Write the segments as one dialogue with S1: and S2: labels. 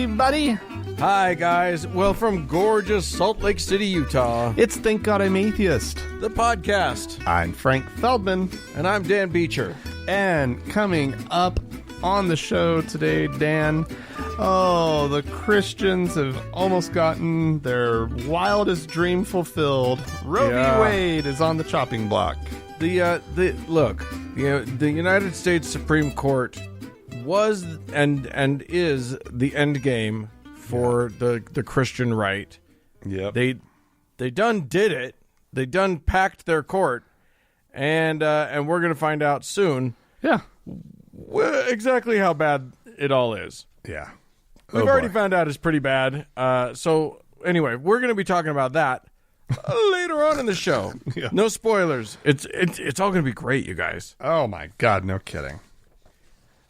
S1: Hey, buddy.
S2: Hi, guys. Well, from gorgeous Salt Lake City, Utah,
S1: It's Thank God I'm Atheist.
S2: the podcast.
S1: I'm Frank Feldman.
S2: And I'm Dan Beecher.
S1: And coming up on the show today, Dan, the Christians have almost gotten their wildest dream fulfilled. Roe v. Wade is on the chopping block.
S2: The United States Supreme Court was and is the end game for the Christian right.
S1: Yep.
S2: They done did it. They done packed their court, and we're gonna find out soon.
S1: Yeah.
S2: Exactly how bad it all is.
S1: Yeah.
S2: We've already found out it's pretty bad. So anyway, we're going to be talking about that later on in the show.
S1: Yeah.
S2: No spoilers. It's all going to be great, you guys.
S1: Oh my God, no kidding.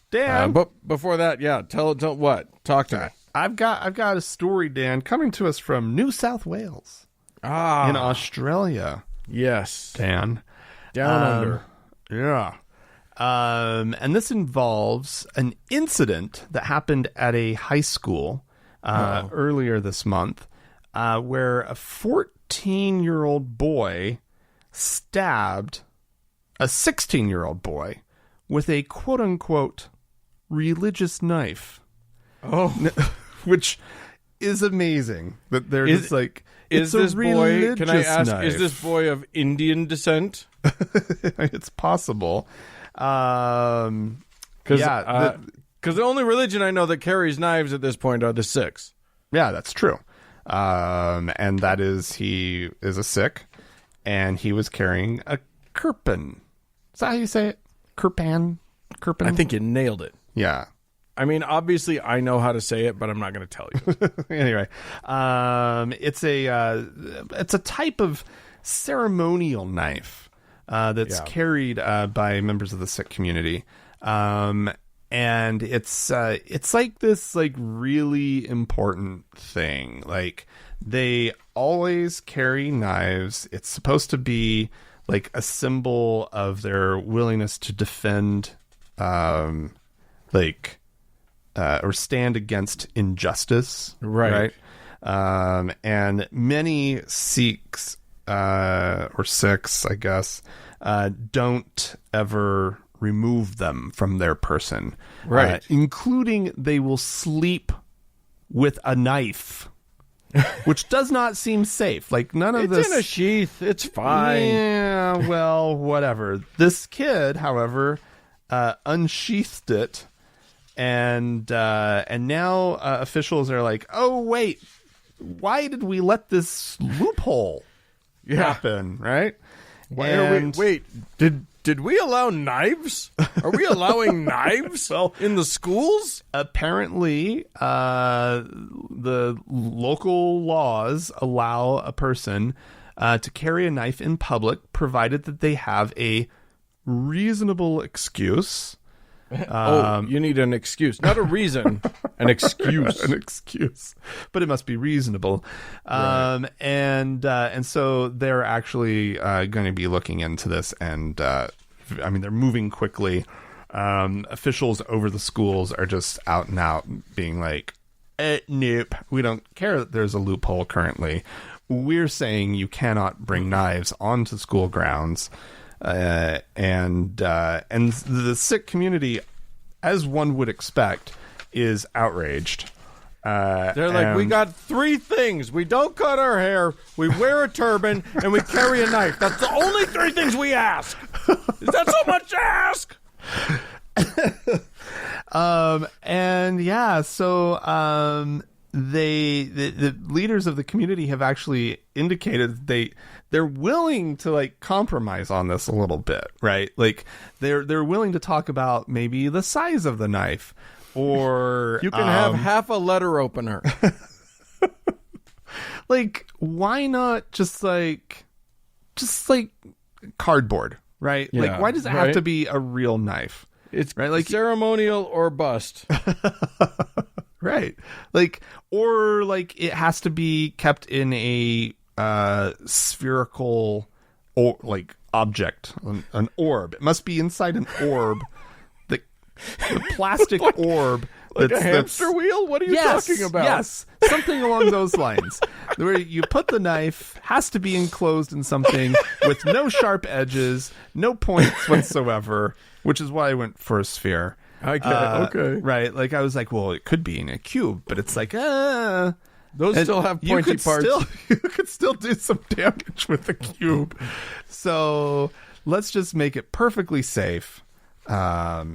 S1: Dan,
S2: But before that, tell what? Talk to me.
S1: I've got a story, Dan, coming to us from New South Wales in Australia.
S2: Yes.
S1: Dan.
S2: Down under.
S1: Yeah. And this involves an incident that happened at a high school earlier this month where a 14-year-old boy stabbed a 16-year-old boy with a quote-unquote religious knife.
S2: Oh.
S1: Which is amazing. That they're just like,
S2: is this boy, can I ask,
S1: knife.
S2: is this boy of Indian descent?
S1: It's possible. Because
S2: the only religion I know that carries knives at this point are the Sikhs.
S1: Yeah, that's true. And that is, he is a Sikh, and he was carrying a kirpan. Is that how you say it? Kirpan?
S2: I think you nailed it.
S1: Yeah.
S2: I mean, obviously, I know how to say it, but I'm not going to tell you.
S1: Anyway, it's a type of ceremonial knife that's carried by members of the Sikh community, and it's like this really important thing. Like, they always carry knives. It's supposed to be like a symbol of their willingness to defend, or stand against injustice, right? And many Sikhs, or Sikhs, I guess, don't ever remove them from their person,
S2: right?
S1: Including they will sleep with a knife, which does not seem safe. Like, none of this.
S2: It's in a sheath. It's fine.
S1: Yeah, well, whatever. This kid, however, unsheathed it. And now officials are like, oh, wait, why did we let this loophole happen, right?
S2: Why are we? Wait, did we allow knives? Are we allowing knives in the schools?
S1: Apparently, the local laws allow a person to carry a knife in public, provided that they have a reasonable excuse.
S2: You need an excuse, not a reason, an excuse.
S1: An excuse, but it must be reasonable.
S2: Right.
S1: And so they're actually going to be looking into this, and they're moving quickly. Officials over the schools are just out and out being like, nope, we don't care that there's a loophole currently. We're saying you cannot bring knives onto school grounds. And the Sikh community, as one would expect, is outraged.
S2: They're like, we got three things: we don't cut our hair, we wear a turban, and we carry a knife. That's the only three things we ask. Is that so much to ask?
S1: The leaders of the community have actually indicated they're willing to compromise on this a little bit, right? Like, they're willing to talk about maybe the size of the knife, or
S2: you can have half a letter opener.
S1: Like, why not just cardboard, right?
S2: Yeah,
S1: like, why does it have to be a real knife?
S2: It's
S1: right, like
S2: ceremonial or bust.
S1: Right. Or it has to be kept in a spherical or object, an orb. It must be inside an orb. The plastic orb
S2: Like a hamster wheel? What are you talking about?
S1: Yes, something along those lines. Where you put the knife, has to be enclosed in something with no sharp edges, no points whatsoever, which is why I went for a sphere.
S2: Okay.
S1: Right, like I was like, well, it could be in a cube, but it's like,
S2: those still have pointy parts.
S1: You could still do some damage with the cube. So let's just make it perfectly safe. Why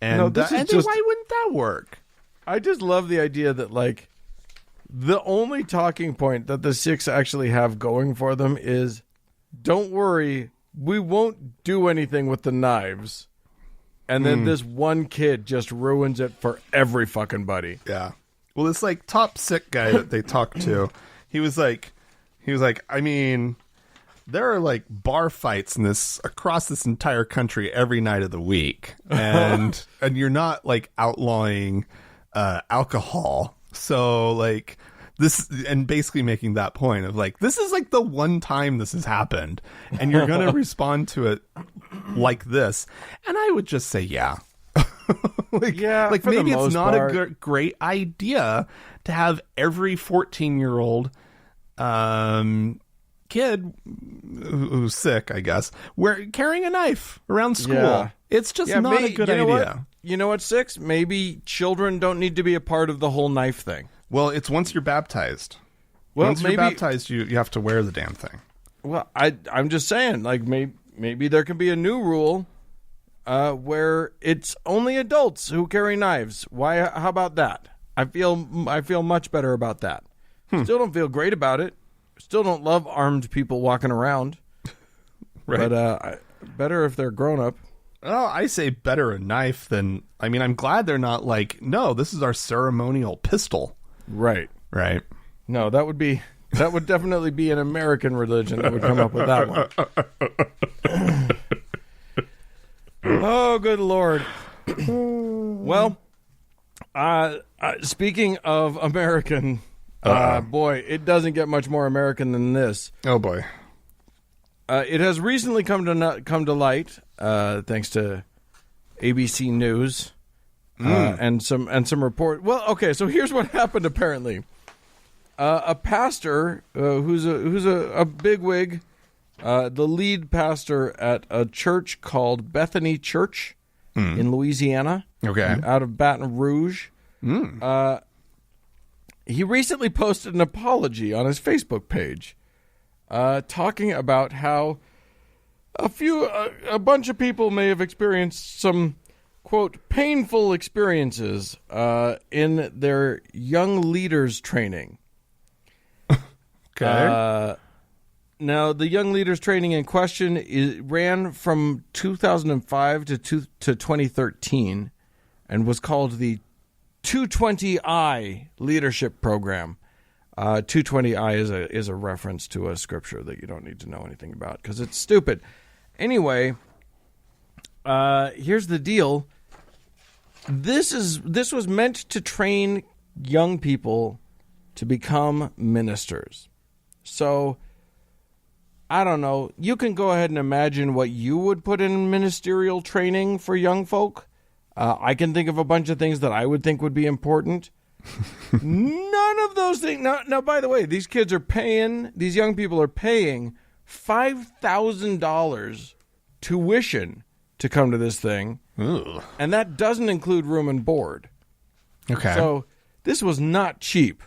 S1: wouldn't that work?
S2: I just love the idea that, like, the only talking point that the Sikhs actually have going for them is, don't worry, we won't do anything with the knives. And then this one kid just ruins it for every fucking buddy.
S1: Yeah. Well, this like top Sikh guy that they talked to, he was like, I mean, there are like bar fights across this entire country every night of the week, and you're not like outlawing alcohol, so like this, and basically making that point of like, this is like the one time this has happened, and you're gonna respond to it like this, and I would just say like maybe it's not a great idea to have every 14-year-old kid who's sick, I guess, carrying a knife around school. Yeah. It's just not a good idea.
S2: You know what, Six? Maybe children don't need to be a part of the whole knife thing.
S1: Well, it's once you're baptized. Once you're baptized, you have to wear the damn thing.
S2: Well, I'm just saying, like, maybe there can be a new rule where it's only adults who carry knives. Why? How about that? I feel much better about that. Still don't feel great about it. Still don't love armed people walking around.
S1: Right.
S2: But better if they're grown up.
S1: Oh, I say better a knife than... I mean, I'm glad they're not like, no, this is our ceremonial pistol.
S2: Right.
S1: Right.
S2: No, that would definitely be an American religion that would come up with that one. Oh, good Lord. Well, speaking of American, boy, it doesn't get much more American than this.
S1: Oh, boy.
S2: It has recently come to light, thanks to ABC News and some report. Well, okay, so here's what happened. Apparently, a pastor who's a bigwig, the lead pastor at a church called Bethany Church in Louisiana, out of Baton Rouge. He recently posted an apology on his Facebook page. Talking about how a bunch of people may have experienced some, quote, painful experiences in their young leaders training.
S1: Okay.
S2: Now, the young leaders training in question ran from 2005 to 2013 and was called the 220I Leadership Program. 220I is a reference to a scripture that you don't need to know anything about because it's stupid. Anyway, here's the deal. This was meant to train young people to become ministers. So, I don't know. You can go ahead and imagine what you would put in ministerial training for young folk. I can think of a bunch of things that I would think would be important. None of those things. Now, by the way, these young people are paying $5,000 tuition to come to this thing.
S1: Ooh.
S2: And that doesn't include room and board.
S1: Okay.
S2: So this was not cheap.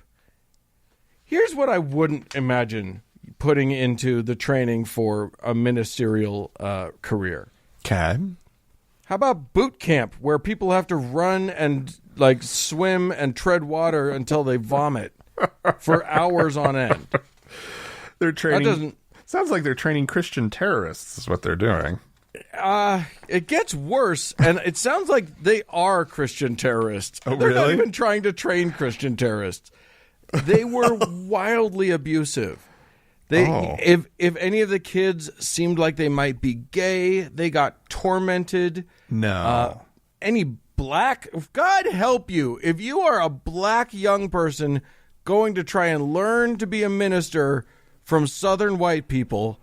S2: Here's what I wouldn't imagine putting into the training for a ministerial career.
S1: Okay.
S2: How about boot camp, where people have to run and like swim and tread water until they vomit for hours on end?
S1: They're training. Sounds like they're training Christian terrorists is what they're doing.
S2: It gets worse, and it sounds like they are Christian terrorists.
S1: Oh,
S2: They're not
S1: really?
S2: even trying to train Christian terrorists. They were wildly abusive. If any of the kids seemed like they might be gay, they got tormented.
S1: No.
S2: Any black, God help you, if you are a black young person going to try and learn to be a minister from Southern white people.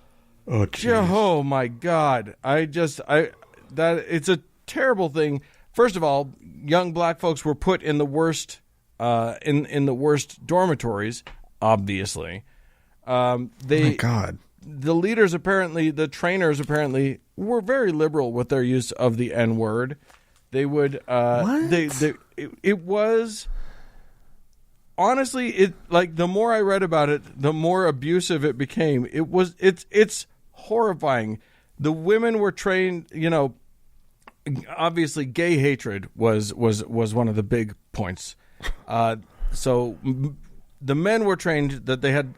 S2: Oh my God. It's a terrible thing. first of all, young black folks were put in the worst in the worst dormitories, obviously.
S1: Oh my God.
S2: The leaders the trainers apparently were very liberal with their use of the N-word. They would
S1: What?
S2: It was honestly the more I read about it, the more abusive it became. It's horrifying. The women were trained, obviously gay hatred was one of the big points. So the men were trained that they had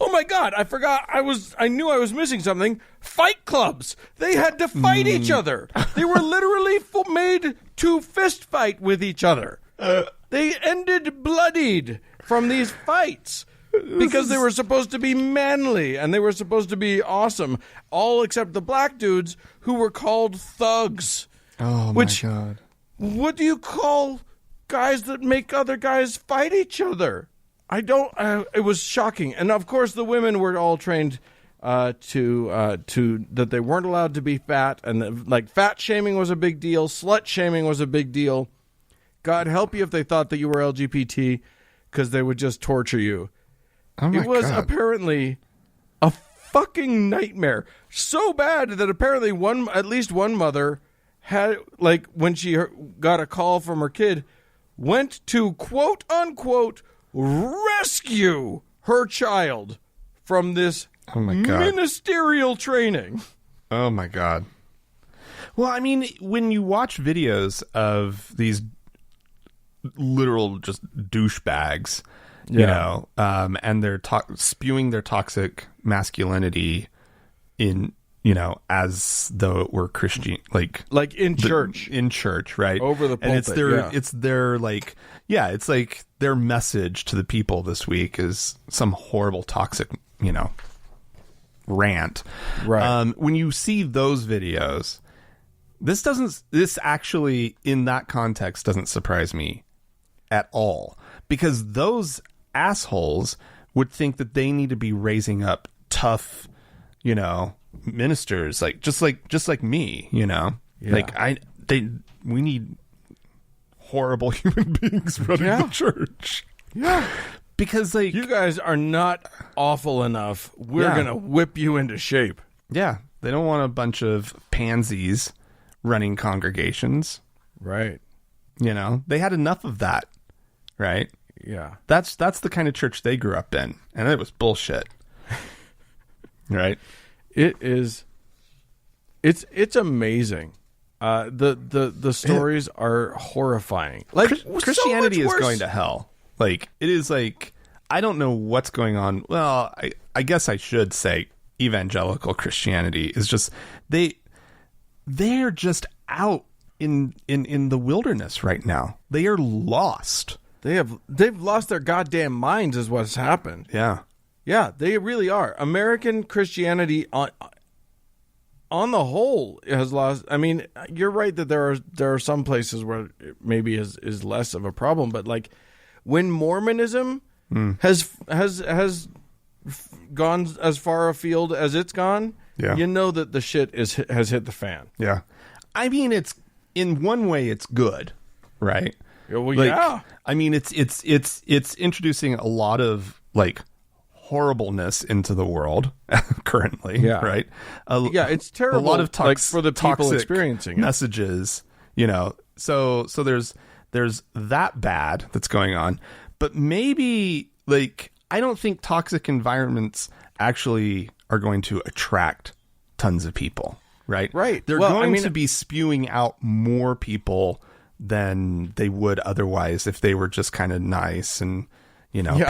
S2: Oh my God, I forgot. I knew I was missing something. Fight clubs. They had to fight each other. They were literally made to fist fight with each other. They ended bloodied from these fights because they were supposed to be manly and they were supposed to be awesome. All except the black dudes who were called thugs.
S1: Oh my God.
S2: What do you call guys that make other guys fight each other? It was shocking. And of course the women were all trained to that they weren't allowed to be fat, and fat shaming was a big deal, slut shaming was a big deal. God help you if they thought that you were LGBT, because they would just torture you.
S1: Oh my
S2: It was
S1: God.
S2: apparently a fucking nightmare. So bad that apparently at least one mother had, when she got a call from her kid, went to quote unquote rescue her child from this ministerial training.
S1: Oh my God. Well, I mean, when you watch videos of these literal just douchebags, and they're spewing their toxic masculinity in, as though it were Christian, like in church, right?
S2: Over the pulpit,
S1: and it's their message to the people this week is some horrible toxic, rant.
S2: Right.
S1: When you see those videos, this actually in that context doesn't surprise me at all, because those assholes would think that they need to be raising up tough, ministers, just like me,
S2: Yeah.
S1: we need horrible human beings running the church.
S2: Yeah.
S1: Because
S2: you guys are not awful enough. We're going to whip you into shape.
S1: Yeah. They don't want a bunch of pansies running congregations.
S2: Right.
S1: They had enough of that. Right.
S2: Yeah.
S1: That's the kind of church they grew up in. And it was bullshit. Right.
S2: It is. It's amazing. The stories are horrifying.
S1: Christianity
S2: so much
S1: is going to hell. It is I don't know what's going on. Well, I guess I should say evangelical Christianity is just they're just out in the wilderness right now. They are lost.
S2: They've lost their goddamn minds is what's happened.
S1: Yeah.
S2: Yeah, they really are. American Christianity on the whole has lost. I mean, you're right that there are some places where it maybe is less of a problem, but when Mormonism has gone as far afield as it's gone, you know that the shit has hit the fan.
S1: Yeah. I mean, it's in one way it's good, right?
S2: Well, yeah.
S1: I mean, it's introducing a lot of horribleness into the world currently, right?
S2: It's terrible.
S1: A lot of
S2: for the people experiencing
S1: messages, So there's that bad that's going on, but maybe I don't think toxic environments actually are going to attract tons of people, right?
S2: Right.
S1: They're going to be spewing out more people than they would otherwise if they were just kind of nice and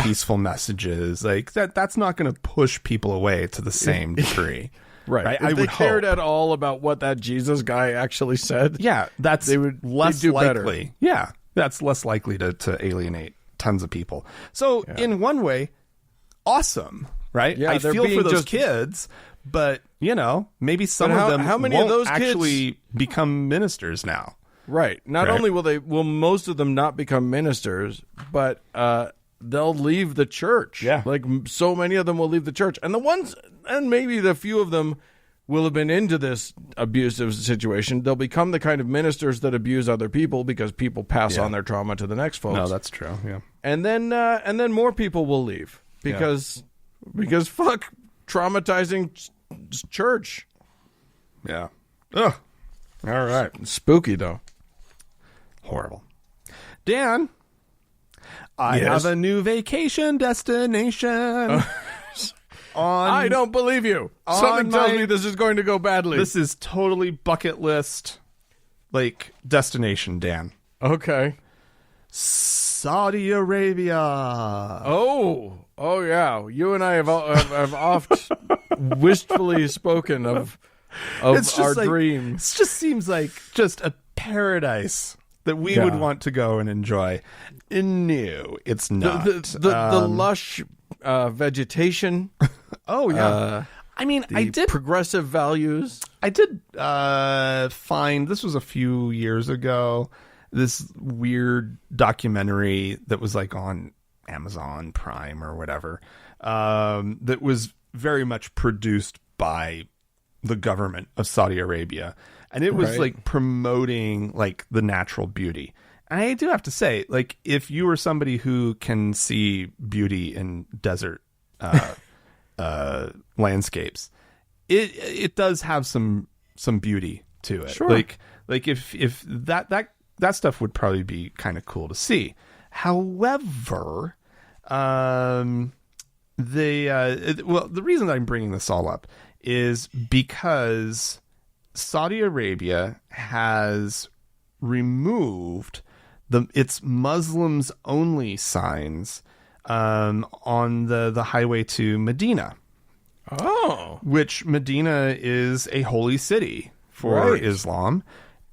S1: peaceful messages. That's not going to push people away to the same degree.
S2: Right. If they cared at all about what that Jesus guy actually said,
S1: they'd do
S2: better.
S1: Likely. Yeah, that's less likely to alienate tons of people. So in one way, awesome, right?
S2: Yeah,
S1: I feel for those kids, but maybe some of them won't
S2: of those
S1: actually become ministers now.
S2: Right. Not only will most of them not become ministers, but they'll leave the church.
S1: Yeah.
S2: So many of them will leave the church. And maybe the few of them will have been into this abusive situation. They'll become the kind of ministers that abuse other people because people pass on their trauma to the next folks.
S1: No, that's true. Yeah.
S2: And then more people will leave because fuck traumatizing church.
S1: Yeah. Ugh. All right.
S2: Spooky though.
S1: Horrible. Dan, I have a new vacation destination.
S2: I don't believe you. Something tells me this is going to go badly.
S1: This is totally bucket list, like, destination, Dan.
S2: Okay.
S1: Saudi Arabia.
S2: Oh yeah. You and I have oft wistfully spoken of our dream.
S1: It just seems like just a paradise that we would want to go and enjoy. No, it's not.
S2: The lush vegetation.
S1: Oh yeah. I mean, I did
S2: progressive values.
S1: I did find, this was a few years ago, this weird documentary that was like on Amazon Prime or whatever, that was very much produced by the government of Saudi Arabia, and it was like promoting like the natural beauty. And I do have to say, like, if you are somebody who can see beauty in desert landscapes, it does have some beauty to it.
S2: Sure.
S1: Like if that stuff would probably be kind of cool to see. However, the reason that I'm bringing this all up is because Saudi Arabia has removed its Muslims only signs on the highway to Medina.
S2: Oh,
S1: which Medina is a holy city for Islam,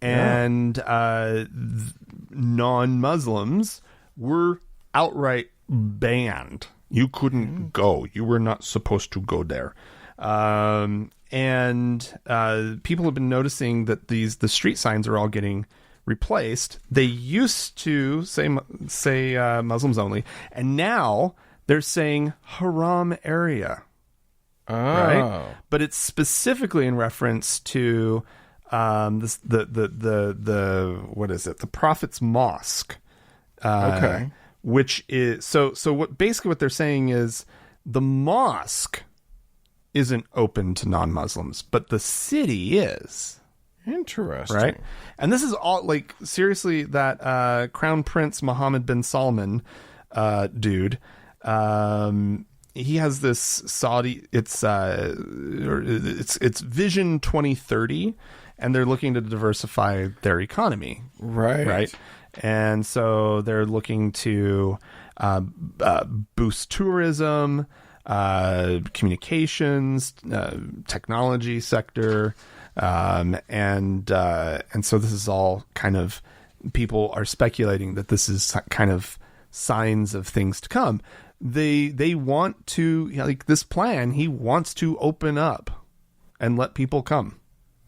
S1: and non-Muslims were outright banned. You couldn't go. You were not supposed to go there. And people have been noticing that the street signs are all getting replaced. They used to say Muslims only, and now they're saying haram area.
S2: Oh.
S1: Right? But it's specifically in reference to the what is it? The Prophet's Mosque.
S2: Okay.
S1: Which is so what basically what they're saying is the mosque isn't open to non-Muslims, but the city is.
S2: Interesting.
S1: Right? And this is all, like, seriously, that Crown Prince Mohammed bin Salman dude, he has this Saudi, it's Vision 2030, and they're looking to diversify their economy.
S2: Right.
S1: And so they're looking to boost tourism, communications, technology sector, and so this is all kind of, people are speculating that this is kind of signs of things to come. They want to, like, this plan, he wants to open up and let people come,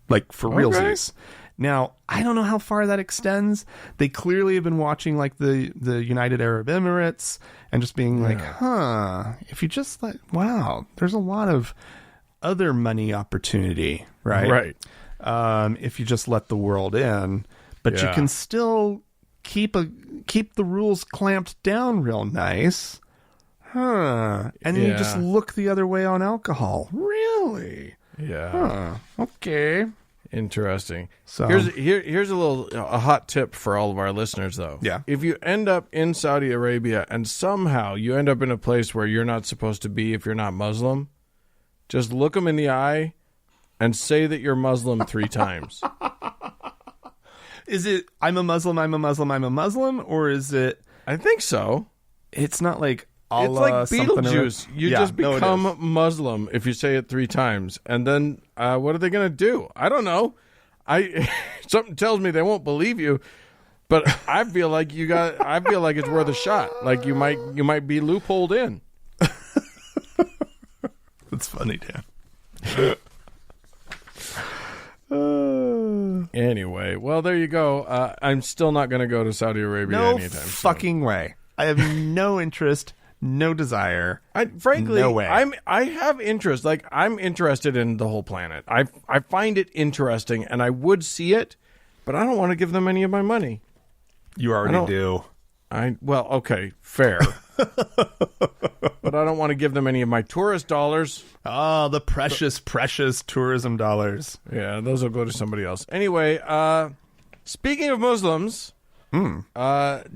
S1: like, for realsies. Now, I don't know how far that extends. They clearly have been watching, like, the United Arab Emirates and just being like, if you just there's a lot of other money opportunity, right? If you just let the world in, but you can still keep the rules clamped down real nice. And you just look the other way on alcohol. Really?
S2: Yeah.
S1: Okay.
S2: Interesting.
S1: So
S2: here's a hot tip for all of our listeners, though.
S1: Yeah.
S2: If you end up in Saudi Arabia and somehow you end up in a place where you're not supposed to be if you're not Muslim, just look them in the eye and say that you're Muslim 3 times.
S1: Is it I'm a Muslim, I'm a Muslim, I'm a Muslim, or is it?
S2: I think so.
S1: It's not like Allah,
S2: it's like Beetlejuice. You just become Muslim if you say it 3 times, and then what are they going to do? I don't know. Something tells me they won't believe you, but I feel like it's worth a shot. Like you might be loopholed in.
S1: That's funny, Dan.
S2: Anyway, well, there you go. I'm still not going to go to Saudi Arabia anytime soon.
S1: Fucking way. I have no interest. no desire.
S2: Frankly,
S1: no way.
S2: I have interest. Like, I'm interested in the whole planet. I find it interesting, and I would see it, but I don't want to give them any of my money.
S1: You already do.
S2: Well, okay, fair. But I don't want to give them any of my tourist dollars.
S1: Oh, the precious tourism dollars.
S2: Yeah, those will go to somebody else. Anyway, speaking of Muslims,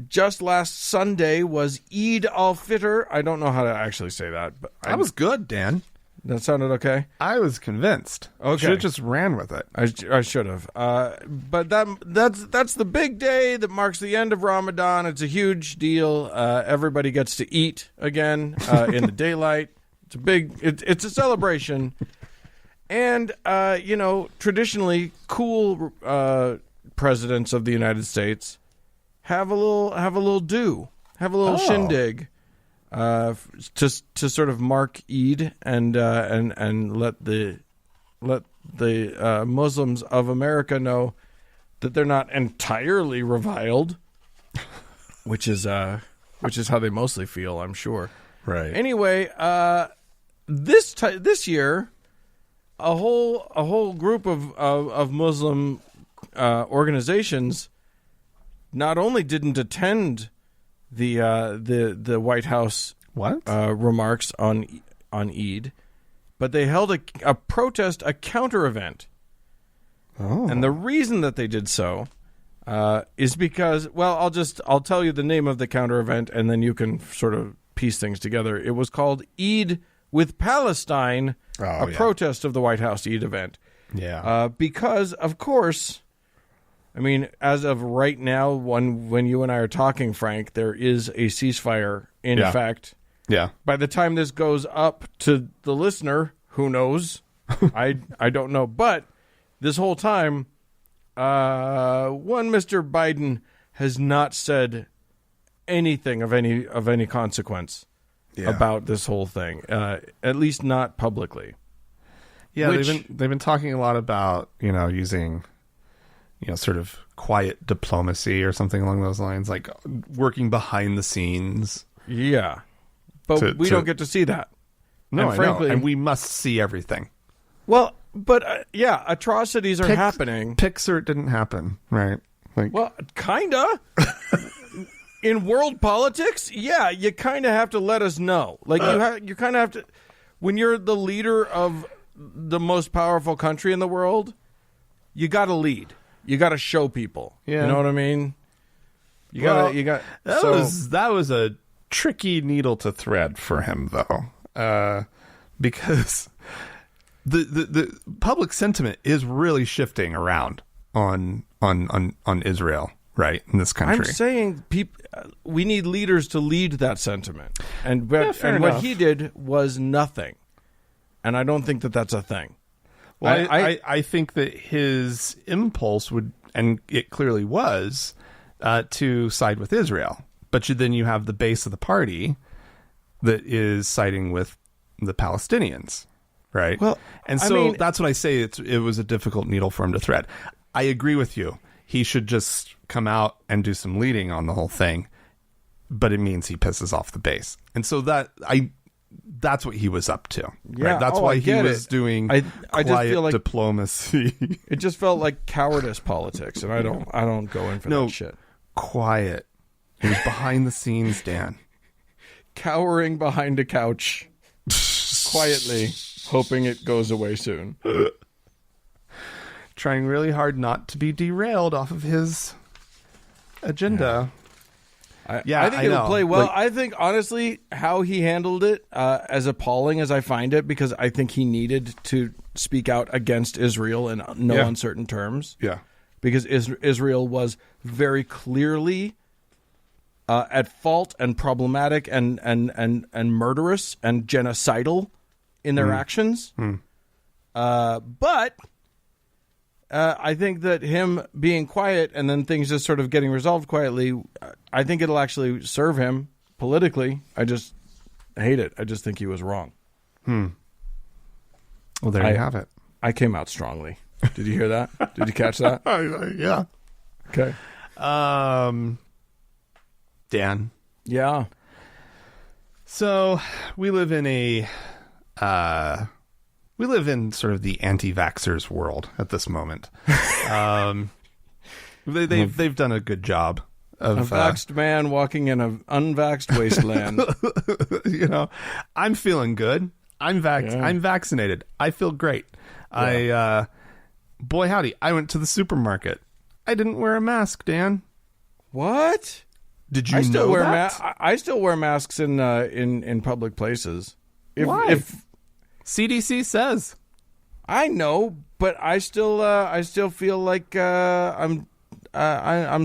S2: just last Sunday was Eid al-Fitr. I don't know how to actually say that, but
S1: That was good, Dan.
S2: that sounded okay.
S1: I was convinced.
S2: Okay.
S1: Should have just ran with it.
S2: I should have. But that's the big day that marks the end of Ramadan. It's a huge deal. Everybody gets to eat again in the daylight. It's a celebration. And traditionally cool presidents of the United States have a little shindig to sort of mark Eid and let the Muslims of America know that they're not entirely reviled, which is how they mostly feel, I'm sure.
S1: Right.
S2: Anyway, this year, a whole group of Muslim organizations not only didn't attend the White House remarks on Eid, but they held a protest, a counter event.
S1: Oh.
S2: And the reason that they did so is because, well, I'll tell you the name of the counter event, and then you can sort of piece things together. It was called Eid with Palestine, protest of the White House Eid event.
S1: Yeah.
S2: Because, of course, I mean, as of right now, when you and I are talking, Frank, there is a ceasefire in effect.
S1: Yeah.
S2: By the time this goes up to the listener, who knows? I don't know. But this whole time, one Mr. Biden has not said anything of any consequence about this whole thing, at least not publicly.
S1: Yeah, they've been talking a lot about using sort of quiet diplomacy or something along those lines, like working behind the scenes.
S2: Yeah, but we don't get to see that.
S1: No,
S2: and frankly,
S1: and we must see everything.
S2: Well, but atrocities are happening.
S1: Pixar didn't happen, right?
S2: Well, kinda. In world politics, yeah, you kind of have to let us know. Like you kind of have to, when you're the leader of the most powerful country in the world, you got to lead. You got to show people. Yeah. You know what I mean? That was a tricky needle to thread for him, though,
S1: because the public sentiment is really shifting around on Israel, right, in this country.
S2: I'm saying we need leaders to lead that sentiment, and what he did was nothing, and I don't think that that's a thing.
S1: Well, I think that his impulse would, and it clearly was, to side with Israel. But then you have the base of the party that is siding with the Palestinians, right?
S2: Well,
S1: and so that's what I say. It was a difficult needle for him to thread. I agree with you. He should just come out and do some leading on the whole thing, but it means he pisses off the base. And so that's what he was up to.
S2: Yeah,
S1: right? That's why he was doing
S2: I
S1: quiet
S2: just feel like
S1: diplomacy.
S2: It just felt like cowardice politics, and I don't go in for that shit.
S1: Quiet. He was behind the scenes, Dan.
S2: Cowering behind a couch, quietly, hoping it goes away soon.
S1: Trying really hard not to be derailed off of his agenda.
S2: I think it'll play well. I think, honestly, how he handled it, as appalling as I find it, because I think he needed to speak out against Israel in no uncertain terms.
S1: Yeah.
S2: Because Israel was very clearly at fault and problematic and murderous and genocidal in their actions. But I think that him being quiet and then things just sort of getting resolved quietly, I think it'll actually serve him politically. I just hate it. I just think he was wrong.
S1: Well, there you have it.
S2: I came out strongly. Did you hear that? Did you catch that?
S1: Yeah.
S2: Okay.
S1: Dan.
S2: Yeah.
S1: So we live in sort of the anti-vaxxers world at this moment. They've done a good job of
S2: a vaxxed man walking in an unvaxxed wasteland.
S1: I'm feeling good. I'm vaccinated. I feel great. Yeah. Boy howdy, I went to the supermarket. I didn't wear a mask, Dan.
S2: What?
S1: Did you know that?
S2: I still wear masks in public places.
S1: Why? If CDC says.
S2: I know, but I still feel like I'm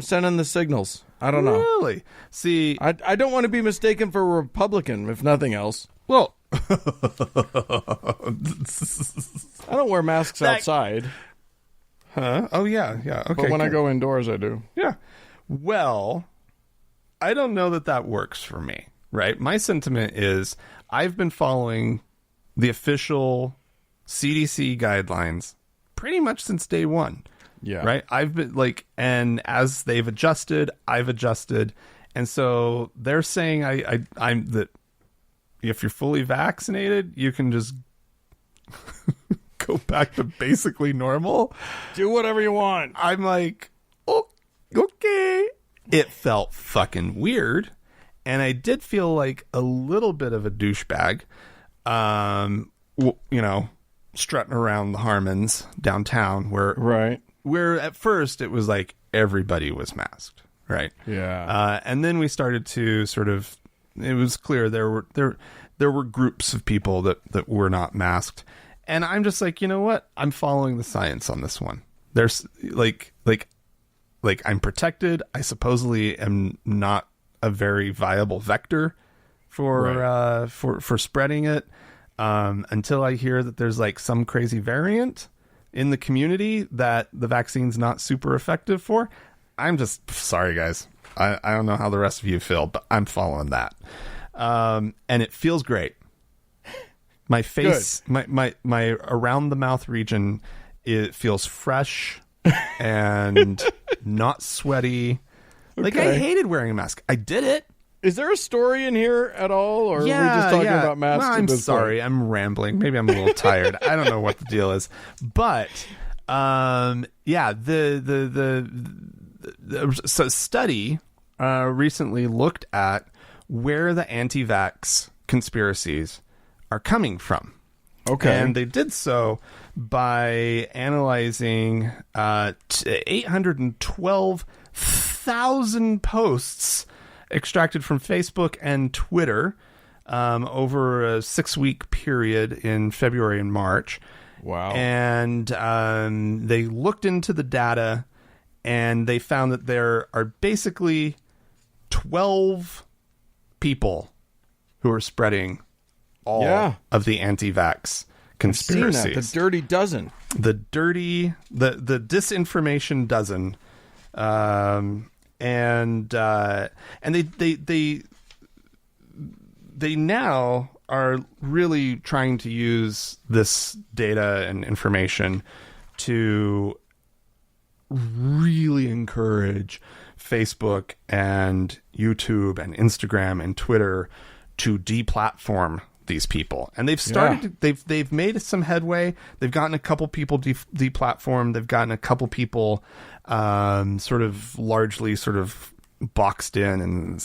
S2: sending the signals. I don't know.
S1: Really? See,
S2: I don't want to be mistaken for a Republican, if nothing else.
S1: Well,
S2: I don't wear masks outside.
S1: Huh? Oh, yeah. Okay.
S2: But when I go indoors, I do.
S1: Yeah. Well, I don't know that works for me, right? My sentiment is I've been following the official CDC guidelines pretty much since day one.
S2: Yeah.
S1: Right? I've been and as they've adjusted, I've adjusted. And so they're saying I'm that if you're fully vaccinated, you can just go back to basically normal.
S2: Do whatever you want.
S1: I'm like, oh, okay. It felt fucking weird. And I did feel like a little bit of a douchebag, strutting around the Harmons downtown where at first it was like everybody was masked. Right.
S2: Yeah.
S1: And then we started to it was clear there were groups of people that were not masked. And I'm just like, you know what? I'm following the science on this one. There's like I'm protected. I supposedly am not a very viable vector for spreading it. Until I hear that there's some crazy variant in the community that the vaccine's not super effective for. I'm just sorry, guys. I don't know how the rest of you feel, but I'm following that. And it feels great. My face, my around the mouth region, it feels fresh and not sweaty.
S2: Okay.
S1: I hated wearing a mask. I did it.
S2: Is there a story in here at all, or are we just talking about masks?
S1: Well, I'm sorry. I'm rambling. Maybe I'm a little tired. I don't know what the deal is. But, so study recently looked at where the anti-vax conspiracies are coming from.
S2: Okay.
S1: And they did so by analyzing 812,000 posts extracted from Facebook and Twitter over a 6-week period in February and March.
S2: Wow.
S1: And they looked into the data, and they found that there are basically 12 people who are spreading all of the anti-vax conspiracies.
S2: I've seen that, the dirty dozen.
S1: The disinformation dozen. And they now are really trying to use this data and information to really encourage Facebook and YouTube and Instagram and Twitter to deplatform these people. And they've started they've made some headway. They've gotten a couple people deplatformed. They've gotten a couple people largely boxed in and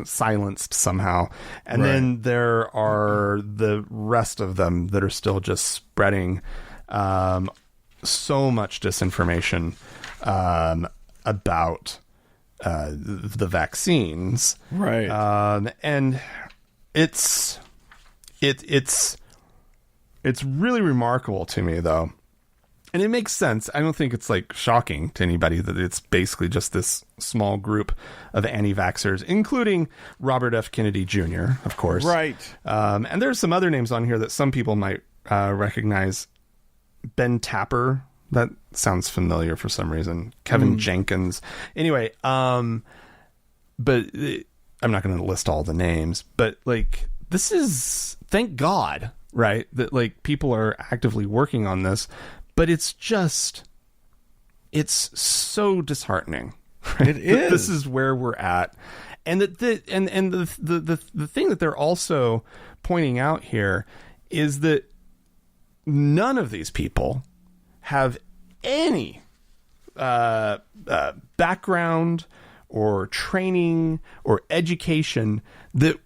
S1: silenced somehow. And then there are the rest of them that are still just spreading so much disinformation about the vaccines.
S2: Right.
S1: And it's really remarkable to me, though. And it makes sense. I don't think it's shocking to anybody that it's basically just this small group of anti-vaxxers, including Robert F. Kennedy Jr., of course.
S2: Right.
S1: And there's some other names on here that some people might recognize. Ben Tapper. That sounds familiar for some reason. Kevin Jenkins. Anyway, but I'm not going to list all the names. But this is, thank God, right, that people are actively working on this. But it's so disheartening. Right?
S2: It is.
S1: This is where we're at. And the thing that they're also pointing out here is that none of these people have any background or training or education that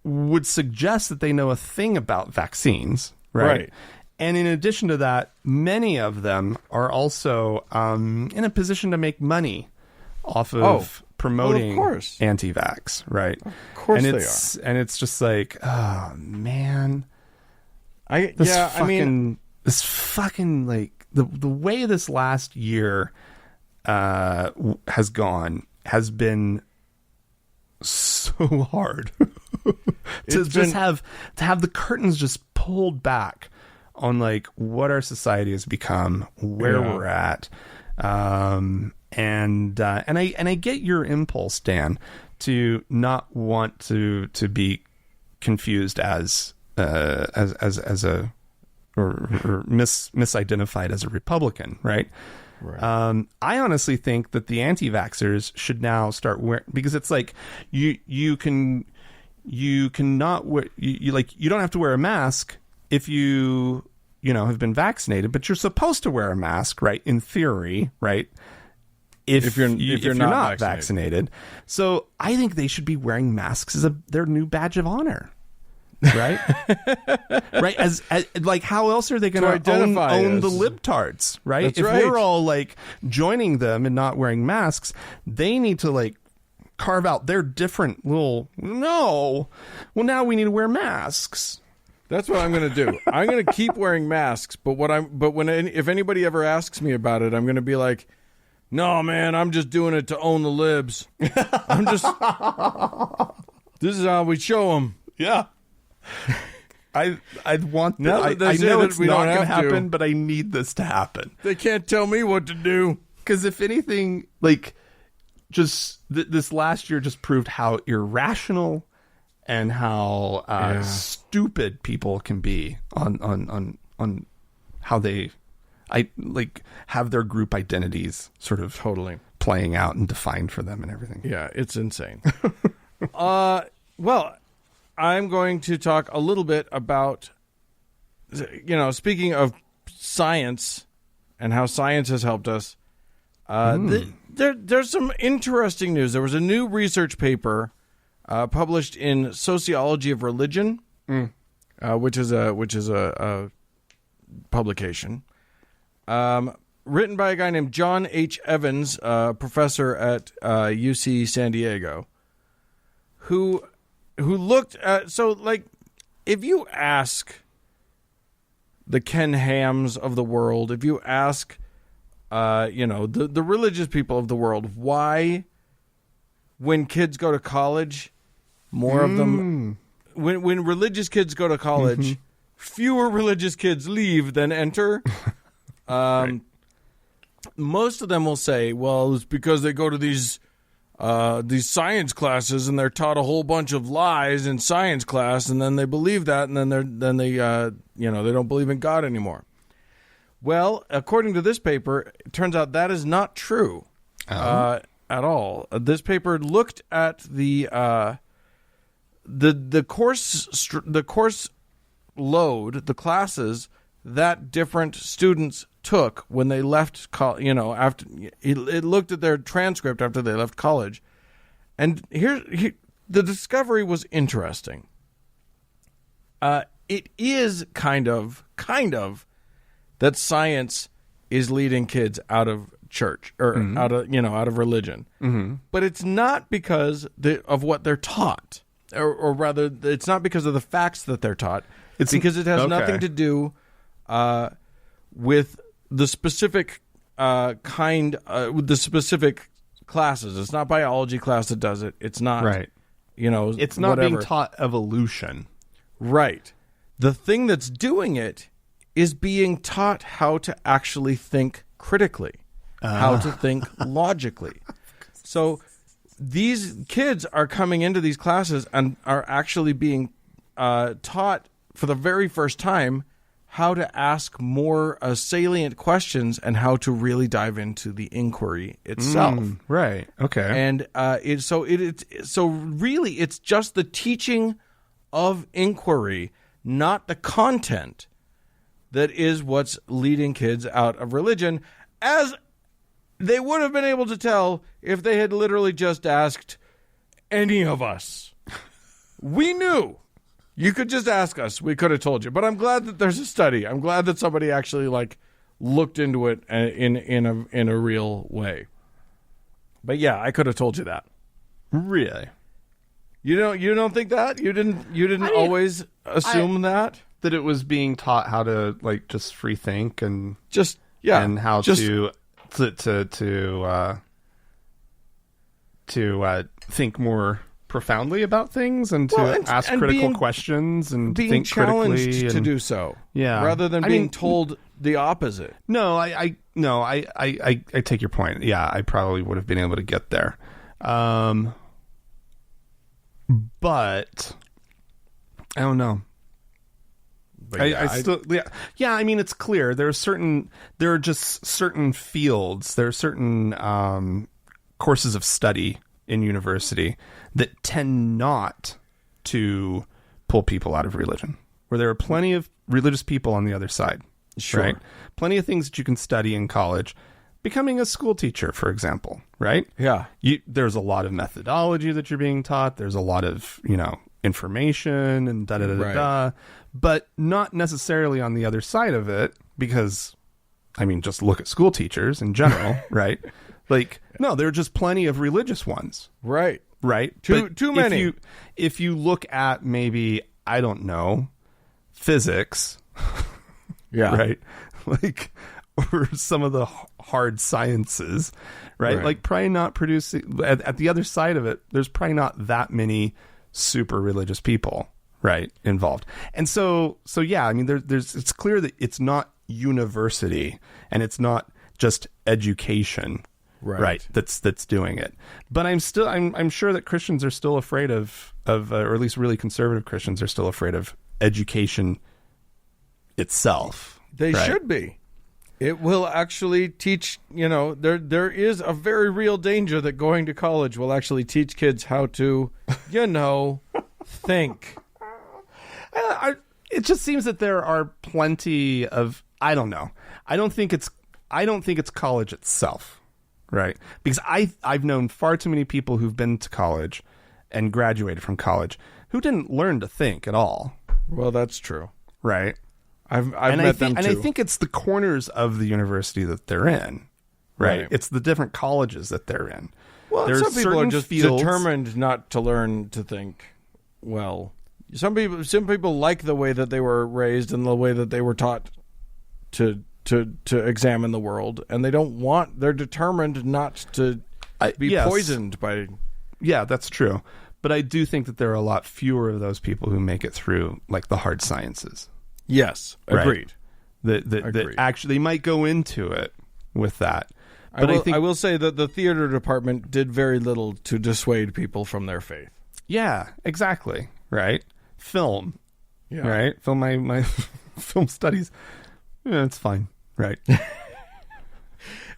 S1: would suggest that they know a thing about vaccines, right? And in addition to that, many of them are also in a position to make money off of promoting anti-vax, right?
S2: Of course
S1: and
S2: they
S1: are. And it's just like, oh man, this fucking like the way this last year has gone has been so hard to have the curtains just pulled back on like what our society has become, where we're at. And I get your impulse, Dan, to not want to be confused as a or misidentified as a Republican, right? Right. I honestly think that the anti-vaxxers should now start wearing, because it's like you don't have to wear a mask if you have been vaccinated, but you're supposed to wear a mask, right? In theory, right? If you're not vaccinated. So I think they should be wearing masks as their new badge of honor. Right? Right? As like, how else are they going to own the libtards, right?
S2: That's
S1: if
S2: right.
S1: we're all like joining them and not wearing masks, they need to like carve out their different little, well, now we need to wear masks.
S2: That's what I'm going to do. I'm going to keep wearing masks, but if anybody ever asks me about it, I'm going to be like, no, man, I'm just doing it to own the libs. This is how we show them.
S1: Yeah. I want that. I know it's not going to happen, but I need this to happen.
S2: They can't tell me what to do.
S1: Because if anything, like, just this last year just proved how irrational and how stupid people can be on how they have their group identities sort of
S2: totally
S1: playing out and defined for them and everything.
S2: Yeah, it's insane. Well, I'm going to talk a little bit about, speaking of science and how science has helped us. There's some interesting news. There was a new research paper published in Sociology of Religion, which is a publication written by a guy named John H. Evans, professor at UC San Diego, who looked at, so like, if you ask the Ken Hams of the world, if you ask, the religious people of the world, why, when kids go to college, more of them, when religious kids go to college, fewer religious kids leave than enter. Right. Most of them will say, well, it's because they go to these science classes and they're taught a whole bunch of lies in science class, and then they believe that, and then they don't believe in God anymore. Well, according to this paper, it turns out that is not true at all. This paper looked at the course load, the classes that different students took when they left college, after it looked at their transcript after they left college. And here the discovery was interesting. It is kind of that science is leading kids out of church or out of religion. Mm-hmm. But it's not because of what they're taught, or rather it's not because of the facts that they're taught. It's because it has nothing to do with the specific with the specific classes. It's not biology class that does it. It's not right.
S1: It's not being taught evolution.
S2: Right. The thing that's doing it is being taught how to actually think critically, how to think logically. So these kids are coming into these classes and are actually being taught for the very first time how to ask more salient questions and how to really dive into the inquiry itself.
S1: Right. Okay.
S2: And so really it's just the teaching of inquiry, not the content, that is what's leading kids out of religion, as they would have been able to tell if they had literally just asked any of us. We knew. You could just ask us. We could have told you. But I'm glad that there's a study. I'm glad that somebody actually looked into it in a real way. But yeah, I could have told you that.
S1: Really?
S2: You don't think that? You didn't always assume that
S1: it was being taught how to just free think and and how to think more profoundly about things and to ask critical questions and
S2: being
S1: think
S2: challenged
S1: critically
S2: to do so.
S1: Yeah,
S2: rather than being told the opposite.
S1: No, I take your point. Yeah, I probably would have been able to get there, but I don't know.
S2: But
S1: I still I mean, it's clear there are just certain fields, there are certain courses of study in university that tend not to pull people out of religion, where there are plenty of religious people on the other side.
S2: Sure.
S1: Right? Plenty of things that you can study in college. Becoming a school teacher, for example, right?
S2: Yeah.
S1: There's a lot of methodology that you're being taught. There's a lot of, information and da-da-da-da-da, but not necessarily on the other side of it, because, I mean, just look at school teachers in general, right? No, there are just plenty of religious ones.
S2: Right.
S1: Right?
S2: Too many.
S1: If you look at maybe, I don't know, physics,
S2: yeah,
S1: right? Or some of the hard sciences, right? Probably not producing, at the other side of it, there's probably not that many super religious people, right, involved. And so yeah, I mean, it's clear that it's not university and it's not just education, right, that's doing it. But I'm sure that Christians are still afraid of or at least really conservative Christians are still afraid of education itself.
S2: They should be. It will actually teach, there is a very real danger that going to college will actually teach kids how to, think.
S1: It just seems that there are plenty of, I don't know. I don't think it's college itself, right? Because I've known far too many people who've been to college and graduated from college who didn't learn to think at all.
S2: Well, that's true.
S1: Right?
S2: I've met them too.
S1: And I think it's the corners of the university that they're in, right? It's the different colleges that they're in.
S2: Well, some people are just determined not to learn to think well. Some people like the way that they were raised and the way that they were taught to examine the world, and they're determined not to be poisoned by.
S1: Yeah, that's true. But I do think that there are a lot fewer of those people who make it through the hard sciences.
S2: Yes, agreed.
S1: Right? That actually might go into it with that. But
S2: I will say that the theater department did very little to dissuade people from their faith.
S1: Yeah, exactly. Right? Film.
S2: Yeah.
S1: Right? Film, my film studies. Yeah, it's fine. Right.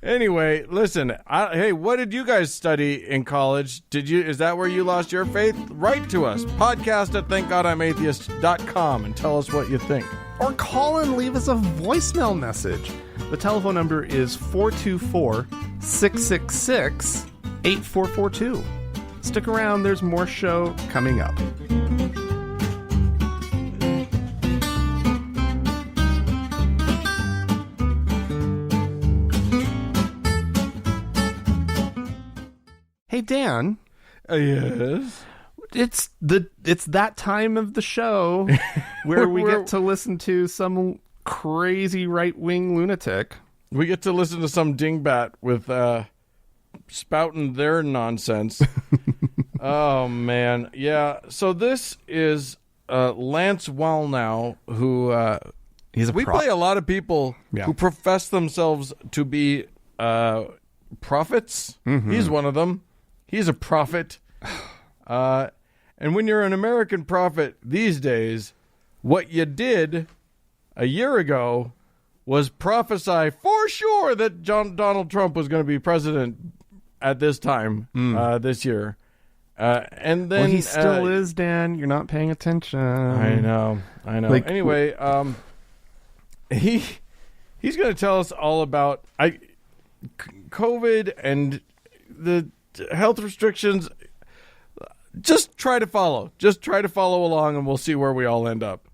S2: Anyway, listen. Hey, what did you guys study in college? Is that where you lost your faith? Write to us. podcast@thankgodimatheist.com and tell us what you think.
S1: Or call and leave us a voicemail message. The telephone number is 424-666-8442. Stick around. There's more show coming up. Hey, Dan.
S2: Yes?
S1: It's that time of the show where we get to listen to some crazy right-wing lunatic.
S2: We get to listen to some dingbat with spouting their nonsense. Oh, man. Yeah. So this is Lance Wallnau, who we play a lot of people who profess themselves to be prophets. Mm-hmm. He's one of them. He's a prophet. And when you're an American prophet these days, what you did a year ago was prophesy for sure that Donald Trump was going to be president at this time this year. And then
S1: he still is, Dan. You're not paying attention.
S2: I know. Like, anyway, he's going to tell us all about COVID and the health restrictions. Just try to follow. Just try to follow along, and we'll see where we all end up.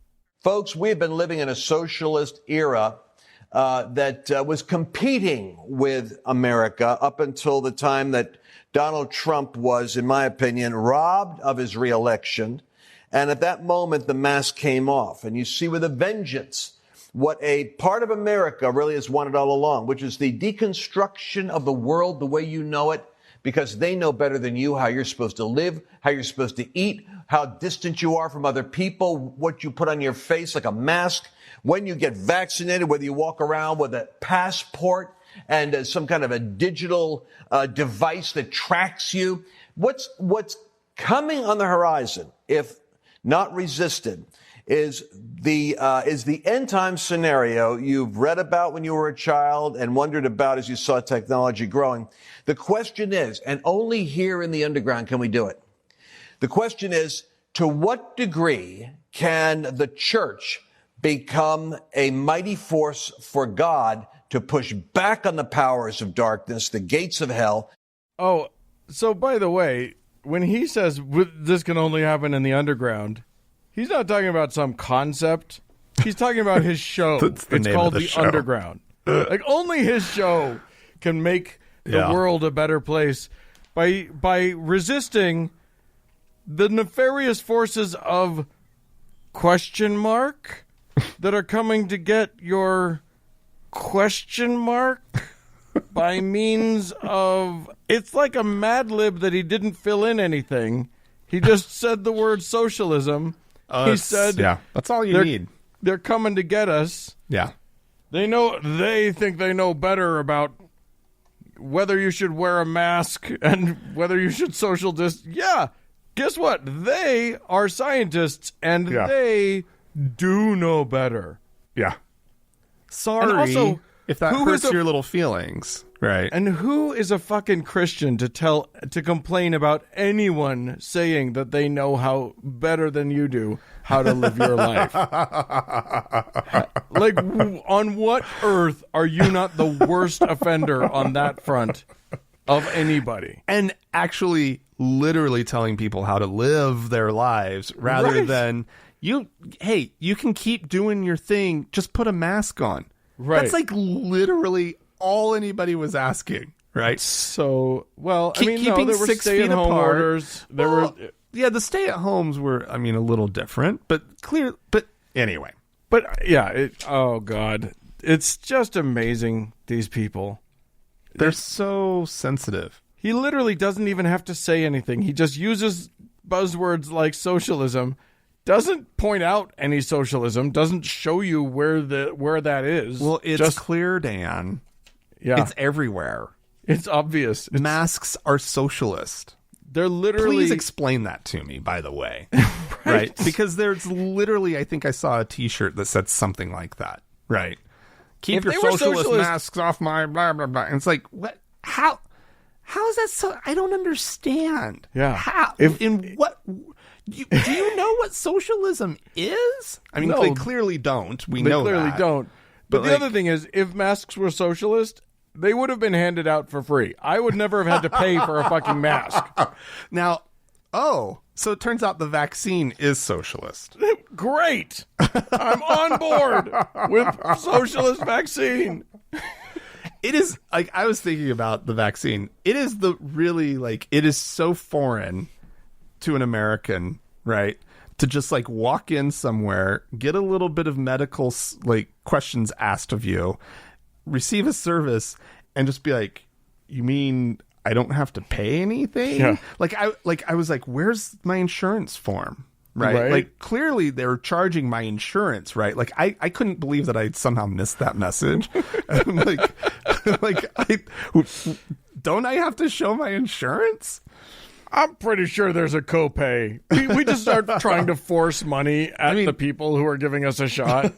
S3: Folks, we've been living in a socialist era that was competing with America up until the time that Donald Trump was, in my opinion, robbed of his reelection. And at that moment, the mask came off. And you see with a vengeance what a part of America really has wanted all along, which is the deconstruction of the world the way you know it, because they know better than you how you're supposed to live, how you're supposed to eat, how distant you are from other people, what you put on your face like a mask, when you get vaccinated, whether you walk around with a passport and some kind of a digital device that tracks you. What's coming on the horizon, if not resisted, is the end time scenario you've read about when you were a child and wondered about as you saw technology growing. The question is, and only here in the underground can we do it. The question is, to what degree can the church become a mighty force for God to push back on the powers of darkness, the gates of hell?
S2: Oh, so by the way, when he says this can only happen in the underground, he's not talking about some concept. He's talking about his show. It's called The Underground. Like, only his show can make the world a better place by resisting the nefarious forces of question mark that are coming to get your question mark by means of, it's like a Mad Lib that he didn't fill in anything. He just said the word socialism. He said,
S1: that's all you need.
S2: They're coming to get us.
S1: Yeah.
S2: They think they know better about whether you should wear a mask and whether you should social distance. Yeah. Guess what? They are scientists and they do know better.
S1: Yeah. Sorry
S2: and also,
S1: if that hurts your little feelings. Right.
S2: And who is a fucking Christian to complain about anyone saying that they know how better than you do how to live your life? Like, on what earth are you not the worst offender on that front of anybody?
S1: And actually literally telling people how to live their lives rather than you can keep doing your thing, just put a mask on.
S2: Right.
S1: That's like literally all anybody was asking, right?
S2: So, well,
S1: keeping
S2: there were
S1: 6 feet
S2: stay-at-home
S1: apart.
S2: orders.
S1: The stay-at-homes were, a little different, but anyway.
S2: But oh God, it's just amazing. These people,
S1: they're so sensitive.
S2: He literally doesn't even have to say anything. He just uses buzzwords like socialism. Doesn't point out any socialism. Doesn't show you where that is.
S1: Well, it's just clear, Dan.
S2: Yeah,
S1: it's everywhere.
S2: It's obvious.
S1: Masks are socialist.
S2: They're literally.
S1: Please explain that to me, by the way. right? Because there's literally, I think I saw a T-shirt that said something like that. Right? Keep your socialist masks off my blah blah blah. And it's like, what? How is that so? I don't understand.
S2: Yeah.
S1: How? In what? Do you know what socialism is? I mean, they clearly don't. They
S2: clearly don't. But the other thing is, if masks were socialist, they would have been handed out for free. I would never have had to pay for a fucking mask.
S1: Now, so it turns out the vaccine is socialist.
S2: Great. I'm on board with socialist vaccine.
S1: It is, like, I was thinking about the vaccine. It is it is so foreign to an American, right? To just like walk in somewhere, get a little bit of medical questions asked of you, receive a service, and just be like, "You mean I don't have to pay anything?"
S2: Yeah.
S1: I was like, "Where's my insurance form?" Right? Like, clearly they're charging my insurance, right? Like, I couldn't believe that I somehow missed that message. Don't I have to show my insurance?
S2: I'm pretty sure there's a copay. We just start trying to force money at the people who are giving us a shot.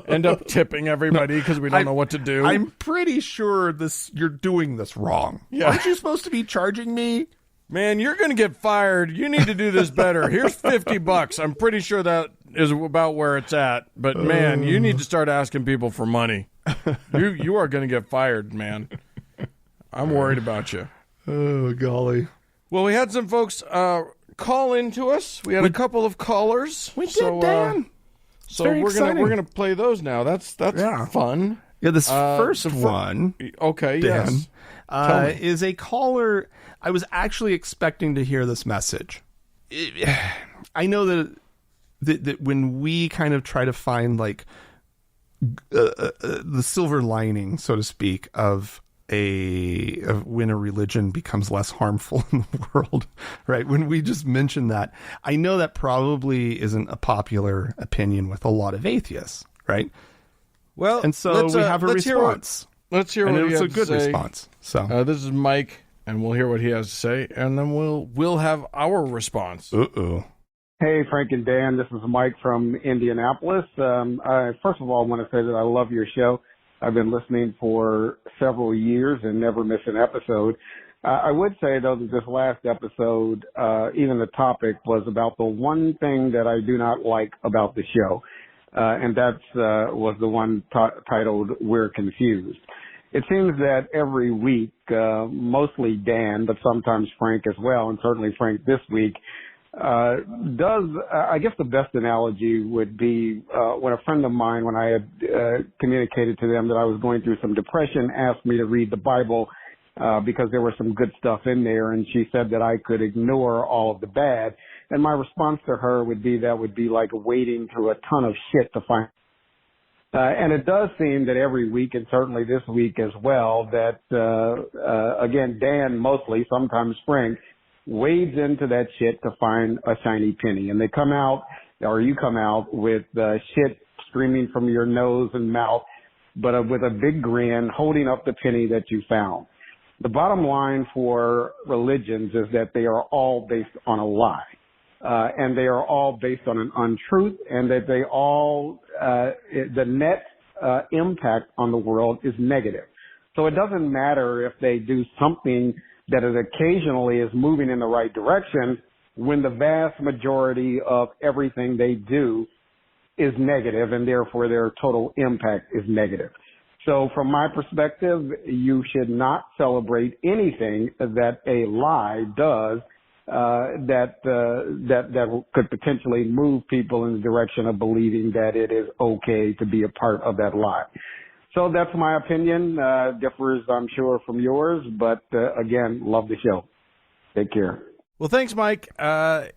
S2: End up tipping everybody because we don't know what to do.
S1: I'm pretty sure you're doing this wrong.
S2: Yeah.
S1: Aren't you supposed to be charging me?
S2: Man, you're going to get fired. You need to do this better. Here's $50. I'm pretty sure that is about where it's at. But, man, you need to start asking people for money. You are going to get fired, man. I'm worried about you.
S1: Oh, golly.
S2: Well, we had some folks call in to us. We had a couple of callers.
S1: We did, Dan.
S2: So we're gonna play those now. That's fun.
S1: Yeah, this first one,
S2: okay,
S1: Dan,
S2: yes,
S1: is a caller. I was actually expecting to hear this message. I know that when we kind of try to find like the silver lining, so to speak, of when a religion becomes less harmful in the world, right? When we just mention that, I know that probably isn't a popular opinion with a lot of atheists, right?
S2: Well,
S1: and so we have a response.
S2: Let's hear
S1: and
S2: what
S1: it
S2: he
S1: was
S2: has
S1: a good
S2: to say.
S1: response. So
S2: this is Mike, and we'll hear what he has to say, and then we'll have our response.
S4: Hey, Frank and Dan, this is Mike from Indianapolis. First of all, I want to say that I love your show. I've been listening for several years and never miss an episode. I would say, though, that this last episode, even the topic was about the one thing that I do not like about the show, and that was the one titled We're Confused. It seems that every week, mostly Dan, but sometimes Frank as well, and certainly Frank this week, I guess the best analogy would be when a friend of mine, when I had communicated to them that I was going through some depression, asked me to read the Bible because there was some good stuff in there, and she said that I could ignore all of the bad. And my response to her would be that would be like wading through a ton of shit to find. And it does seem that every week, and certainly this week as well, that, again, Dan mostly, sometimes Frank, wades into that shit to find a shiny penny. And they come out, or you come out with shit streaming from your nose and mouth, but with a big grin holding up the penny that you found. The bottom line for religions is that they are all based on a lie. And they are all based on an untruth, and that they all, the net impact on the world is negative. So it doesn't matter if they do something that it occasionally is moving in the right direction when the vast majority of everything they do is negative, and therefore their total impact is negative. So from my perspective, you should not celebrate anything that a lie does that could potentially move people in the direction of believing that it is okay to be a part of that lie. So that's my opinion. Differs, I'm sure, from yours. But, again, love the show. Take care.
S2: Well, thanks, Mike. Yeah,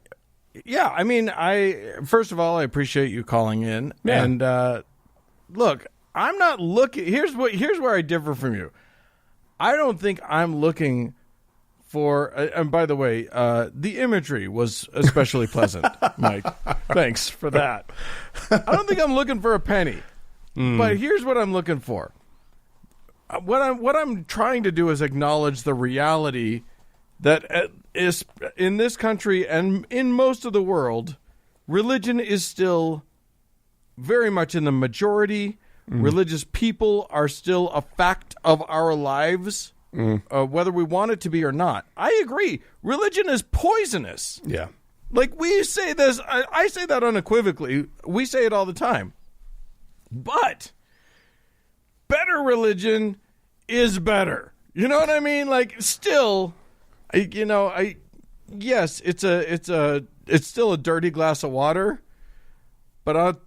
S2: I mean, first of all, I appreciate you calling in. Yeah. And, look, I'm not looking. Here's where I differ from you. I don't think I'm looking for, and by the way, the imagery was especially pleasant, Mike. Thanks for that. I don't think I'm looking for a penny. But here's what I'm looking for. What I'm trying to do is acknowledge the reality that is in this country and in most of the world, religion is still very much in the majority. Religious people are still a fact of our lives, whether we want it to be or not. I agree. Religion is poisonous.
S1: Yeah.
S2: Like we say this, I say that unequivocally. We say it all the time. But better religion is better. You know what I mean? Like, still, yes, it's still a dirty glass of water. But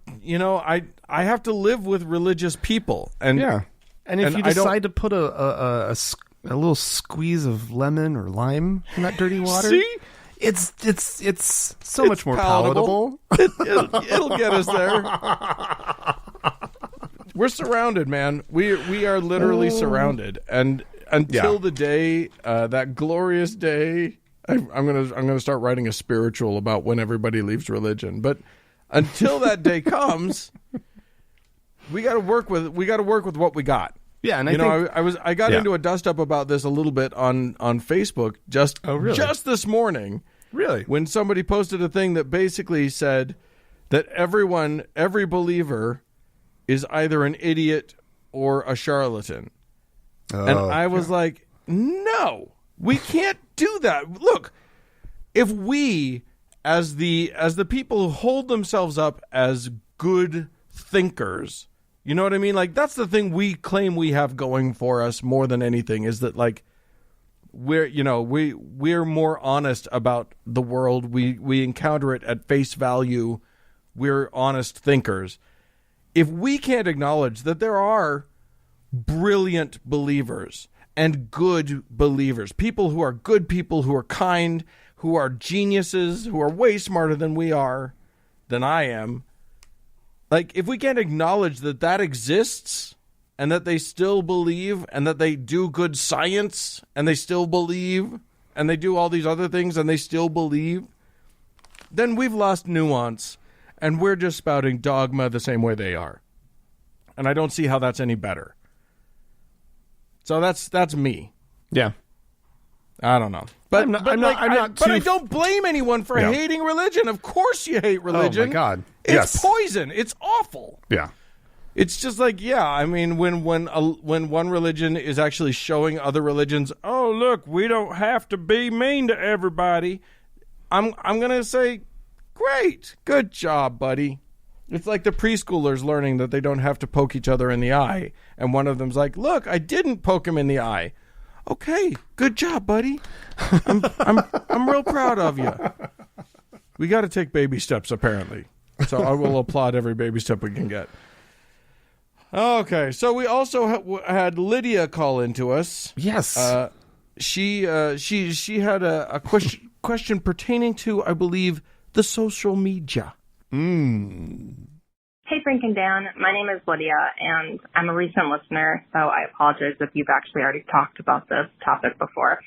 S2: I have to live with religious people, and
S1: yeah. And if you decide to put a little squeeze of lemon or lime in that dirty water,
S2: see?
S1: It's so much more palatable.
S2: It'll get us there. We're surrounded, man. We are literally surrounded, and until the day, that glorious day, I'm gonna start writing a spiritual about when everybody leaves religion. But until that day comes, we got to work with what we got.
S1: Yeah, and
S2: I got into a dust up about this a little bit on Facebook just this morning.
S1: Really?
S2: When somebody posted a thing that basically said that every believer is either an idiot or a charlatan. And I was like, no, we can't do that. Look, if we, as the people who hold themselves up as good thinkers, you know what I mean? Like, that's the thing we claim we have going for us more than anything, is that, like, we're more honest about the world. We encounter it at face value. We're honest thinkers. If we can't acknowledge that there are brilliant believers and good believers, people who are good people, who are kind, who are geniuses, who are way smarter than I am, like, if we can't acknowledge that exists and that they still believe and that they do good science and they still believe and they do all these other things and they still believe, then we've lost nuance and we're just spouting dogma the same way they are. And I don't see how that's any better. So that's me.
S1: Yeah.
S2: I don't know. But I don't blame anyone for hating religion. Of course you hate religion.
S1: Oh, my God.
S2: It's poison. It's awful.
S1: Yeah.
S2: It's just like, I mean, when one religion is actually showing other religions, oh, look, we don't have to be mean to everybody, I'm going to say, great. Good job, buddy. It's like the preschoolers learning that they don't have to poke each other in the eye. And one of them's like, look, I didn't poke him in the eye. Okay, good job, buddy. I'm real proud of you. We got to take baby steps, apparently. So I will applaud every baby step we can get. Okay, so we also had Lydia call into us.
S1: Yes.
S2: She had a question pertaining to, I believe, the social media.
S5: Hey, Frank and Dan. My name is Lydia, and I'm a recent listener, so I apologize if you've actually already talked about this topic before.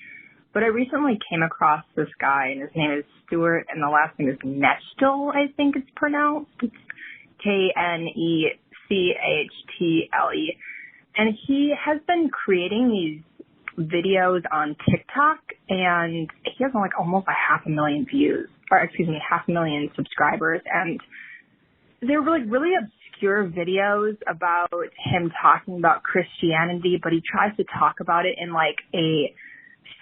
S5: But I recently came across this guy, and his name is Stuart, and the last name is Knechtle, I think it's pronounced. It's Knechtle. And he has been creating these videos on TikTok, and he has like almost 500,000 views, or excuse me, 500,000 subscribers. And they're really obscure videos about him talking about Christianity, but he tries to talk about it in like a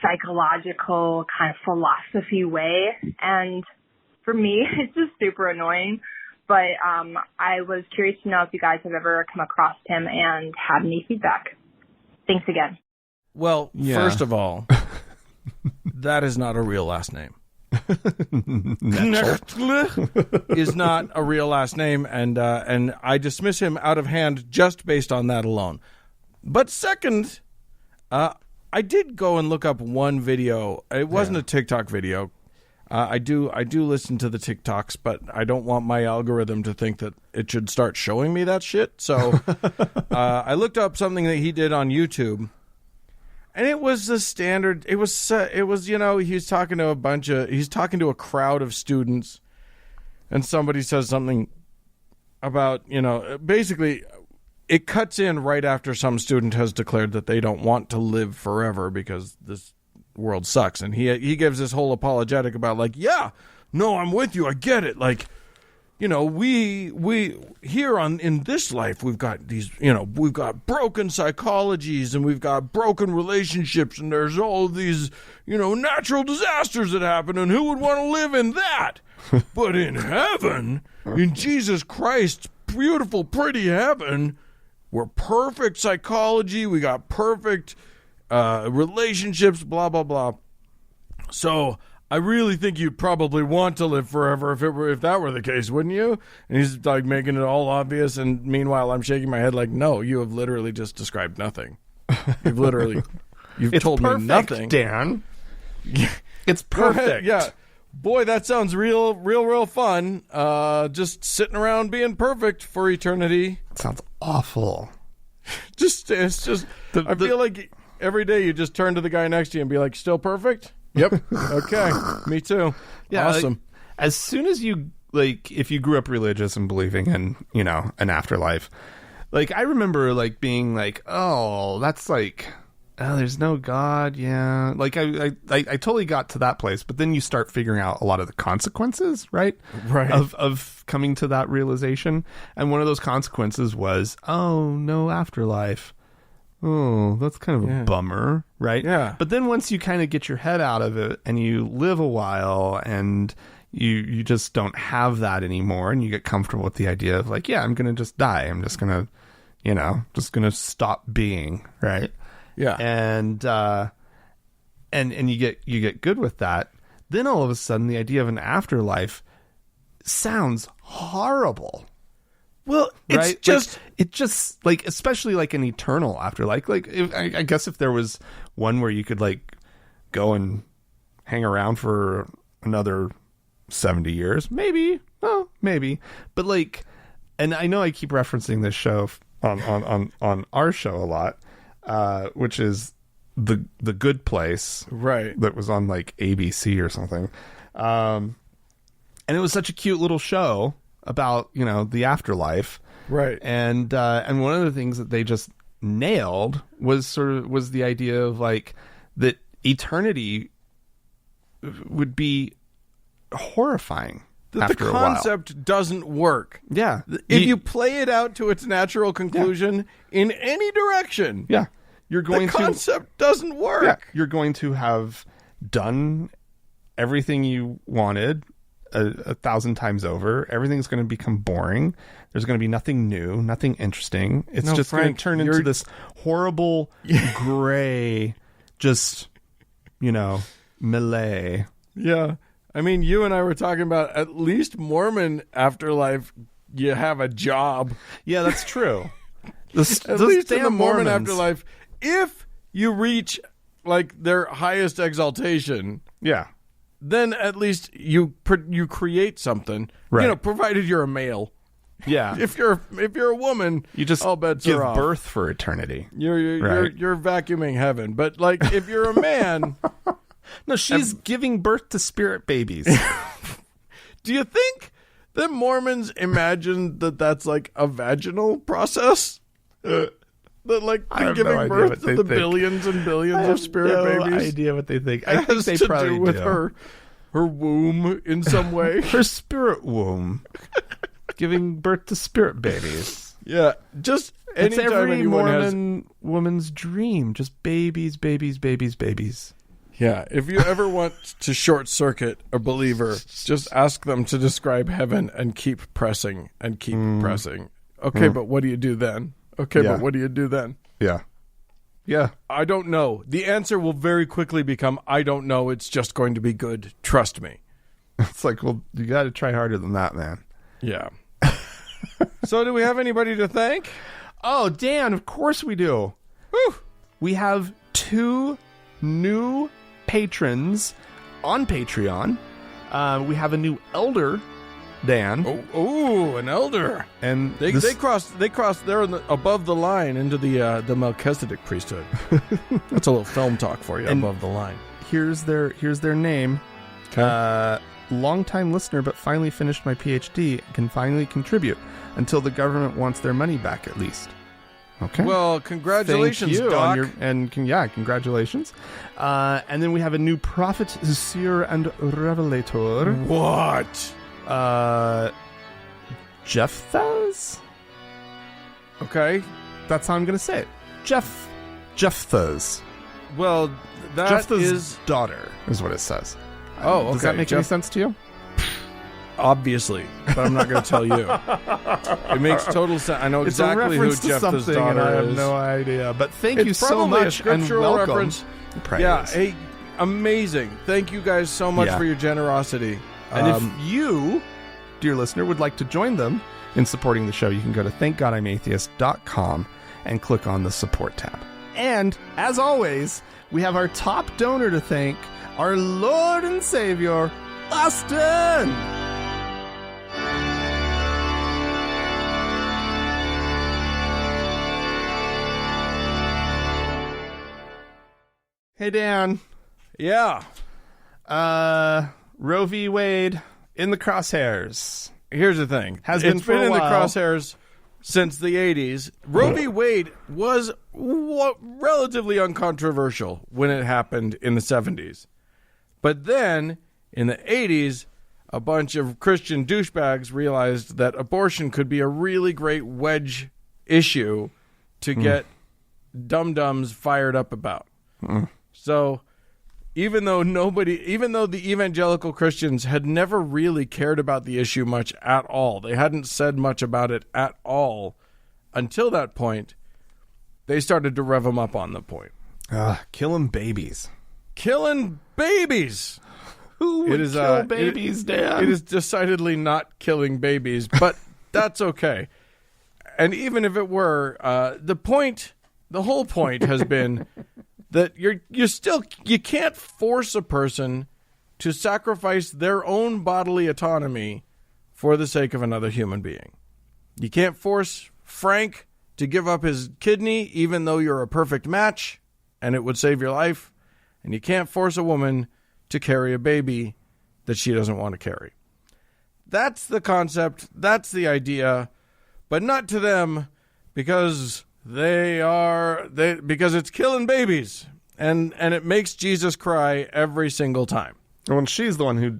S5: psychological kind of philosophy way. And for me, it's just super annoying. But I was curious to know if you guys have ever come across him and had any feedback. Thanks again.
S2: Well, first of all, that is not a real last name. Is not a real last name, and I dismiss him out of hand just based on that alone. But second, I did go and look up one video. It wasn't a TikTok video. I do listen to the TikToks, but I don't want my algorithm to think that it should start showing me that shit. So I looked up something that he did on YouTube, and it was the standard. It was he's talking to a crowd of students, and somebody says something about, basically it cuts in right after some student has declared that they don't want to live forever because this world sucks, and he gives this whole apologetic about like, no, I'm with you, I get it, like, we here in this life we've got these, we've got broken psychologies and we've got broken relationships, and there's all these natural disasters that happen, and who would want to live in that? But in heaven, in Jesus Christ's beautiful pretty heaven, we're perfect psychology, we got perfect relationships, blah, blah, blah. So I really think you'd probably want to live forever if that were the case, wouldn't you? And he's like making it all obvious. And meanwhile, I'm shaking my head like, no, you have literally just described nothing. You've told me nothing.
S1: Dan. It's perfect.
S2: Yeah. Boy, that sounds real fun. Just sitting around being perfect for eternity.
S1: It sounds awful.
S2: I feel like every day you just turn to the guy next to you and be like, still perfect?
S1: Yep.
S2: Okay. Me too.
S1: Yeah.
S2: Awesome.
S1: Like, as soon as you, like, if you grew up religious and believing in, an afterlife, Like, I remember, like, being like, oh, that's like, oh, there's no God, yeah. Like, I totally got to that place, but then you start figuring out a lot of the consequences, right?
S2: Right.
S1: Of coming to that realization. And one of those consequences was, oh, no afterlife. Oh, that's kind of a bummer, right?
S2: Yeah.
S1: But then once you kind of get your head out of it and you live a while and you just don't have that anymore and you get comfortable with the idea of like, yeah, I'm going to just die. I'm just going to, just going to stop being, right?
S2: Yeah.
S1: And you get good with that. Then all of a sudden the idea of an afterlife sounds horrible.
S2: Well, it's
S1: right?
S2: just
S1: It just like, especially like an eternal afterlife. Like, I guess if there was one where you could like go and hang around for another 70 years, maybe. Well, maybe. But like, and I know I keep referencing this show on our show a lot, which is the Good Place,
S2: right?
S1: That was on like ABC or something, and it was such a cute little show about, the afterlife,
S2: right?
S1: And one of the things that they just nailed was the idea of like that eternity would be horrifying.
S2: That
S1: after
S2: the concept doesn't work.
S1: Yeah,
S2: if you play it out to its natural conclusion in any direction,
S1: you're going
S2: the concept doesn't work.
S1: Yeah, you're going to have done everything you wanted 1,000 times over. Everything's going to become boring. There's going to be nothing new, nothing interesting. It's just
S2: Frank,
S1: going to turn into this horrible gray, just, melee.
S2: Yeah. I mean, you and I were talking about at least Mormon afterlife, you have a job.
S1: Yeah, that's true.
S2: At least in the Mormon afterlife, if you reach like their highest exaltation, then at least you create something,
S1: right?
S2: Provided you're a male.
S1: Yeah.
S2: If you're a woman,
S1: you just
S2: all bets
S1: give
S2: are off.
S1: birth for eternity.
S2: You're vacuuming heaven. But like if you're a man,
S1: no, she's giving birth to spirit babies.
S2: Do you think that Mormons imagine that that's like a vaginal process? That like giving birth to the billions and billions of spirit babies?
S1: No idea what they think. I think they probably
S2: do with her womb in some way.
S1: Her spirit womb, giving birth to spirit babies.
S2: Yeah, just
S1: it's every
S2: Mormon
S1: woman's dream. Just babies, babies, babies, babies.
S2: Yeah, if you ever want to short circuit a believer, just ask them to describe heaven and keep pressing and keep pressing. Okay, but what do you do then? Okay, but what do you do then?
S1: Yeah.
S2: I don't know. The answer will very quickly become, I don't know. It's just going to be good. Trust me.
S1: It's like, well, you got to try harder than that, man.
S2: Yeah. So do we have anybody to thank?
S1: Oh, Dan, of course we do. Whew. We have 2 new patrons on Patreon. We have a new elder, Dan.
S2: Oh, an elder.
S1: And
S2: they crossed they're above the line into the Melchizedek priesthood. That's a little film talk for you. And above the line.
S1: Here's their name.
S2: Okay.
S1: Long-time listener, but finally finished my PhD. Can finally contribute until the government wants their money back, at least. Okay.
S2: Well, congratulations,
S1: Thank you
S2: Doc.
S1: Congratulations. And then we have a new prophet, seer, and revelator.
S2: What?
S1: Jephthahs?
S2: Okay.
S1: That's how I'm going to say it. Jephthahs.
S2: Well, that
S1: Jephthah's
S2: is
S1: daughter, is what it says.
S2: Oh, okay.
S1: Does that make any sense to you?
S2: Obviously, but I'm not going to tell you. It makes total sense. I know exactly who Jephthah's daughter
S1: and I have
S2: is.
S1: No idea. But thank you so
S2: probably
S1: much
S2: a scriptural
S1: and welcome.
S2: reference.
S1: Praise.
S2: Yeah, hey, amazing. Thank you guys so much for your generosity.
S1: And if you, dear listener, would like to join them in supporting the show, you can go to thankgodimatheist.com and click on the support tab. And as always, we have our top donor to thank, our Lord and Savior, Austin. Hey, Dan.
S2: Yeah.
S1: Roe v. Wade in the crosshairs.
S2: Here's the thing.
S1: Has
S2: it's
S1: been for a
S2: in
S1: while.
S2: the crosshairs since the 80s. Roe v. Wade was relatively uncontroversial when it happened in the 70s. But then, in the 80s, a bunch of Christian douchebags realized that abortion could be a really great wedge issue to get dum-dums fired up about. So even though the evangelical Christians had never really cared about the issue much at all, they hadn't said much about it at all until that point, they started to rev them up on the point.
S1: Killing babies.
S2: Killing babies!
S1: Who would kill babies, Dan?
S2: It is decidedly not killing babies, but that's okay. And even if it were, the whole point has been that you can't force a person to sacrifice their own bodily autonomy for the sake of another human being. You can't force Frank to give up his kidney even though you're a perfect match and it would save your life. And you can't force a woman to carry a baby that she doesn't want to carry. That's the concept. That's the idea. But not to them because because it's killing babies. And it makes Jesus cry every single time.
S1: Well, and she's the one who,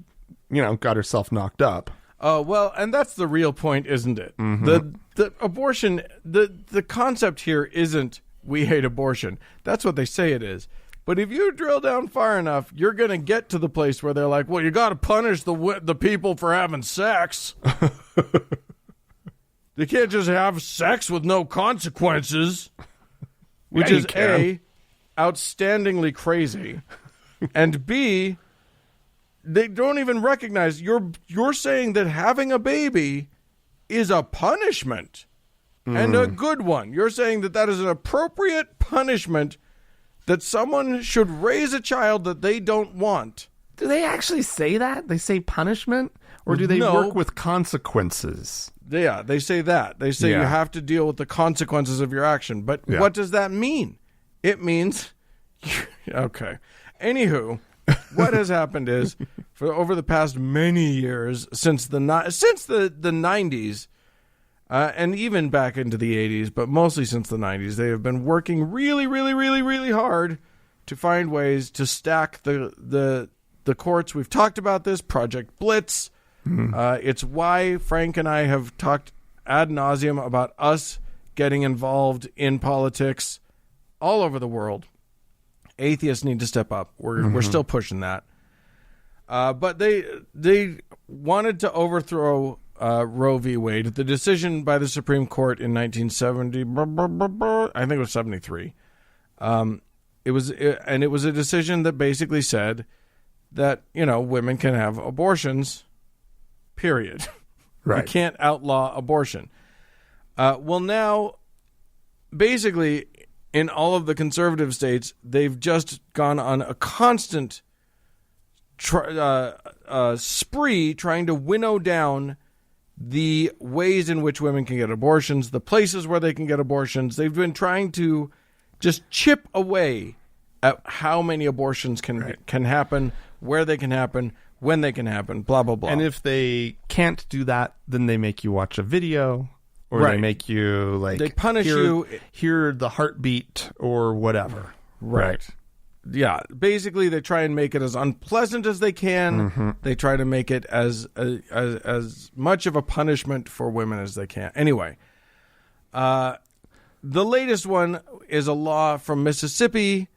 S1: got herself knocked up.
S2: Oh, well, and that's the real point, isn't it? Mm-hmm. The abortion, the concept here isn't we hate abortion. That's what they say it is. But if you drill down far enough, you're going to get to the place where they're like, well, you got to punish the people for having sex. They can't just have sex with no consequences, which is A, outstandingly crazy, and B, they don't even recognize you're saying that having a baby is a punishment and a good one. You're saying that is an appropriate punishment that someone should raise a child that they don't want.
S1: Do they actually say that? They say punishment? Or do they work with consequences?
S2: Yeah, they say that. They say you have to deal with the consequences of your action. But what does that mean? It means... Okay. Anywho, what has happened is, for over the past many years, since the 90s, and even back into the 80s, but mostly since the 90s, they have been working really, really, really, really hard to find ways to stack the courts. We've talked about this, Project Blitz. It's why Frank and I have talked ad nauseum about us getting involved in politics all over the world. Atheists need to step up. We're still pushing that. But they wanted to overthrow Roe v. Wade. The decision by the Supreme Court in 1970, I think it was 73. It was a decision that basically said that, women can have abortions, period. Right. You can't outlaw abortion. Well, now, basically, in all of the conservative states, they've just gone on a constant spree trying to winnow down the ways in which women can get abortions, the places where they can get abortions. They've been trying to just chip away at how many abortions can happen, where they can happen, when they can happen, blah, blah, blah.
S1: And if they can't do that, then they make you watch a video, or they make you, they
S2: punish
S1: hear the heartbeat or whatever.
S2: Right. Yeah. Basically, they try and make it as unpleasant as they can. Mm-hmm. They try to make it as much of a punishment for women as they can. Anyway, the latest one is a law from Mississippi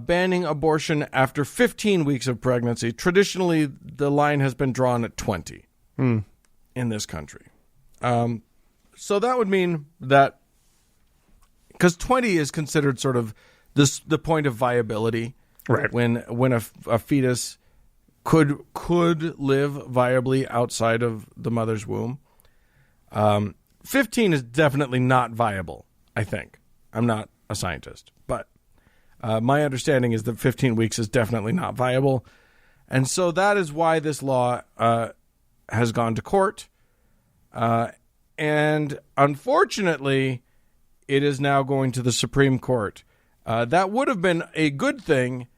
S2: banning abortion after 15 weeks of pregnancy. Traditionally, the line has been drawn at 20 in this country. So that would mean that, because 20 is considered sort of the point of viability, right? When a fetus could live viably outside of the mother's womb. 15 is definitely not viable, I think. I'm not a scientist, but my understanding is that 15 weeks is definitely not viable. And so that is why this law has gone to court. And unfortunately, it is now going to the Supreme Court. That would have been a good thing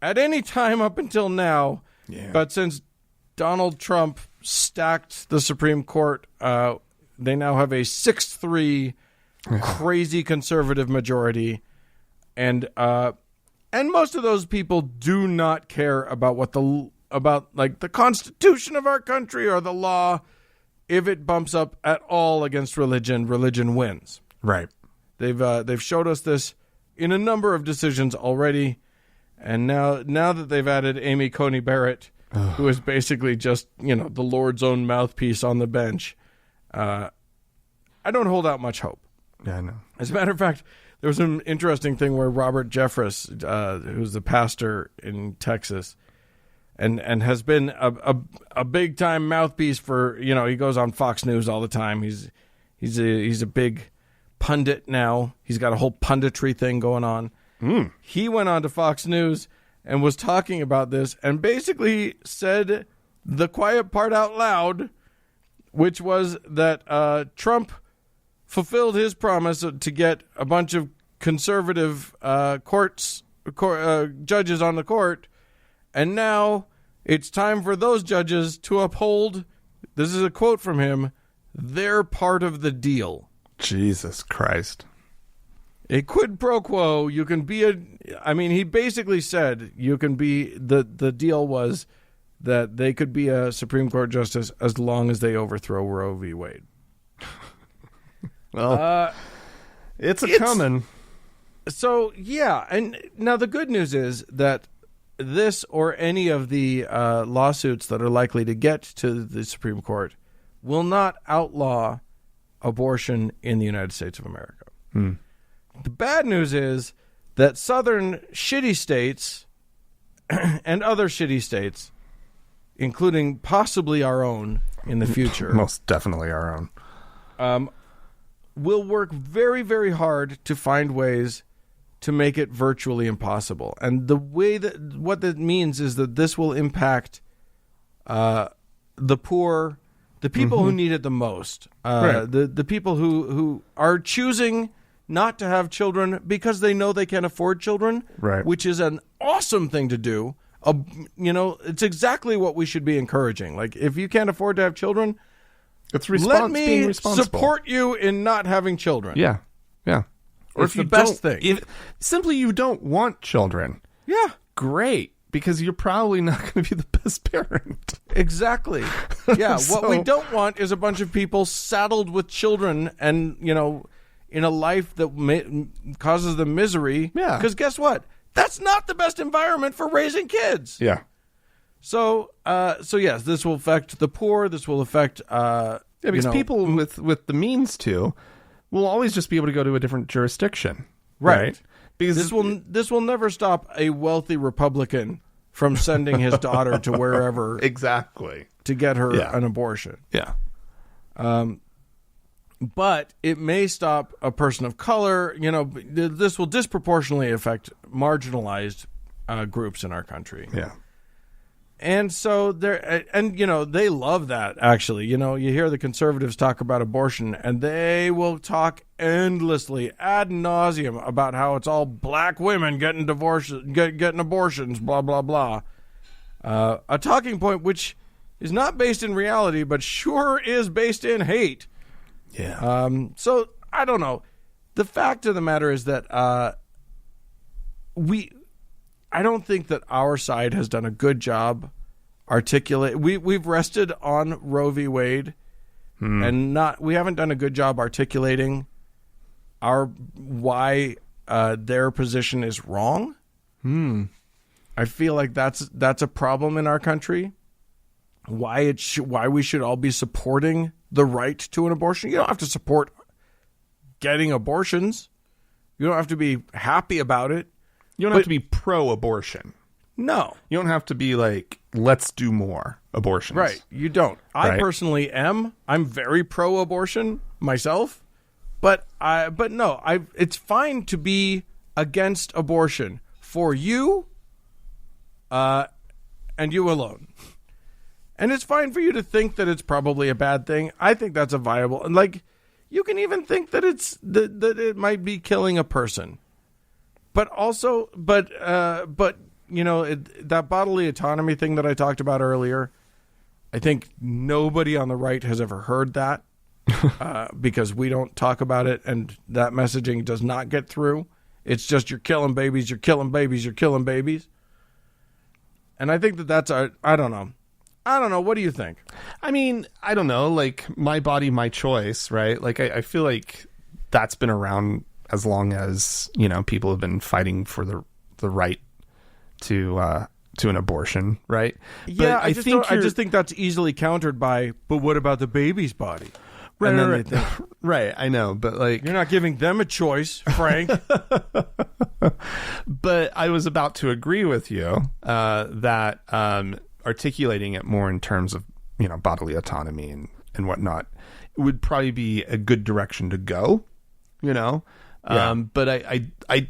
S2: at any time up until now. Yeah. But since Donald Trump stacked the Supreme Court They now have a 6-3 crazy conservative majority, and most of those people do not care about the Constitution of our country or the law. If it bumps up at all against religion, religion wins.
S1: Right.
S2: They've showed us this in a number of decisions already, and now that they've added Amy Coney Barrett, who is basically just the Lord's own mouthpiece on the bench, I don't hold out much hope.
S1: Yeah, I know.
S2: As a matter of fact, there was an interesting thing where Robert Jeffress, who's the pastor in Texas, and has been a big time mouthpiece for he goes on Fox News all the time. He's a big pundit now. He's got a whole punditry thing going on. He went on to Fox News and was talking about this and basically said the quiet part out loud, which was that Trump fulfilled his promise to get a bunch of conservative judges on the court, and now it's time for those judges to uphold, this is a quote from him, their part of the deal.
S1: Jesus Christ.
S2: A quid pro quo, you can be he basically said you can be, the deal was that they could be a Supreme Court justice as long as they overthrow Roe v. Wade.
S1: Well, it's coming.
S2: So, yeah, and now the good news is that this or any of the lawsuits that are likely to get to the Supreme Court will not outlaw abortion in the United States of America. The bad news is that southern shitty states and other shitty states, including possibly our own in the future,
S1: most definitely our own,
S2: will work very, very hard to find ways to make it virtually impossible. And what that means is that this will impact the poor, the people who need it the most,
S1: right.
S2: the people who are choosing not to have children because they know they can't afford children,
S1: right.
S2: which is an awesome thing to do. It's exactly what we should be encouraging. Like, if you can't afford to have children, let me support you in not having children.
S1: Yeah, yeah. Or
S2: it's the best thing.
S1: If simply you don't want children,
S2: yeah,
S1: great, because you're probably not going to be the best parent.
S2: Exactly. Yeah, what we don't want is a bunch of people saddled with children and, in a life that causes them misery. Yeah. Because guess what? That's not the best environment for raising kids.
S1: Yeah.
S2: So yes, this will affect the poor. This will affect
S1: because people with the means to will always just be able to go to a different jurisdiction,
S2: right?
S1: Because
S2: this will never stop a wealthy Republican from sending his daughter to wherever
S1: exactly
S2: to get her an abortion.
S1: Yeah.
S2: But it may stop a person of color. This will disproportionately affect marginalized groups in our country.
S1: Yeah.
S2: And so they love that, actually. You hear the conservatives talk about abortion, and they will talk endlessly, ad nauseum, about how it's all black women getting divorced, getting abortions, blah, blah, blah. A talking point which is not based in reality, but sure is based in hate.
S1: Yeah.
S2: So, I don't know. The fact of the matter is that I don't think that our side has done a good job we've rested on Roe v. Wade and we haven't done a good job articulating why their position is wrong. I feel like that's a problem in our country. Why we should all be supporting the right to an abortion. You don't have to support getting abortions. You don't have to be happy about it.
S1: You don't have to be pro-abortion.
S2: No.
S1: You don't have to be like, let's do more abortions.
S2: Right. You don't. I
S1: Right.
S2: personally am. I'm very pro-abortion myself. But it's fine to be against abortion for you and you alone. And it's fine for you to think that it's probably a bad thing. I think that's a viable, and you can even think that that it might be killing a person. But also, that bodily autonomy thing that I talked about earlier, I think nobody on the right has ever heard that. because we don't talk about it, and that messaging does not get through. It's just you're killing babies, you're killing babies, you're killing babies. And I think that's I don't know. What do you think?
S1: I mean, I don't know. Like, my body, my choice, right? Like, I feel like that's been around as long as, people have been fighting for the right to an abortion, right?
S2: Yeah,
S1: but
S2: I just think that's easily countered by, but what about the baby's body?
S1: Right. Right, I know, but like,
S2: you're not giving them a choice, Frank.
S1: But I was about to agree with you that articulating it more in terms of bodily autonomy and whatnot would probably be a good direction to go. But I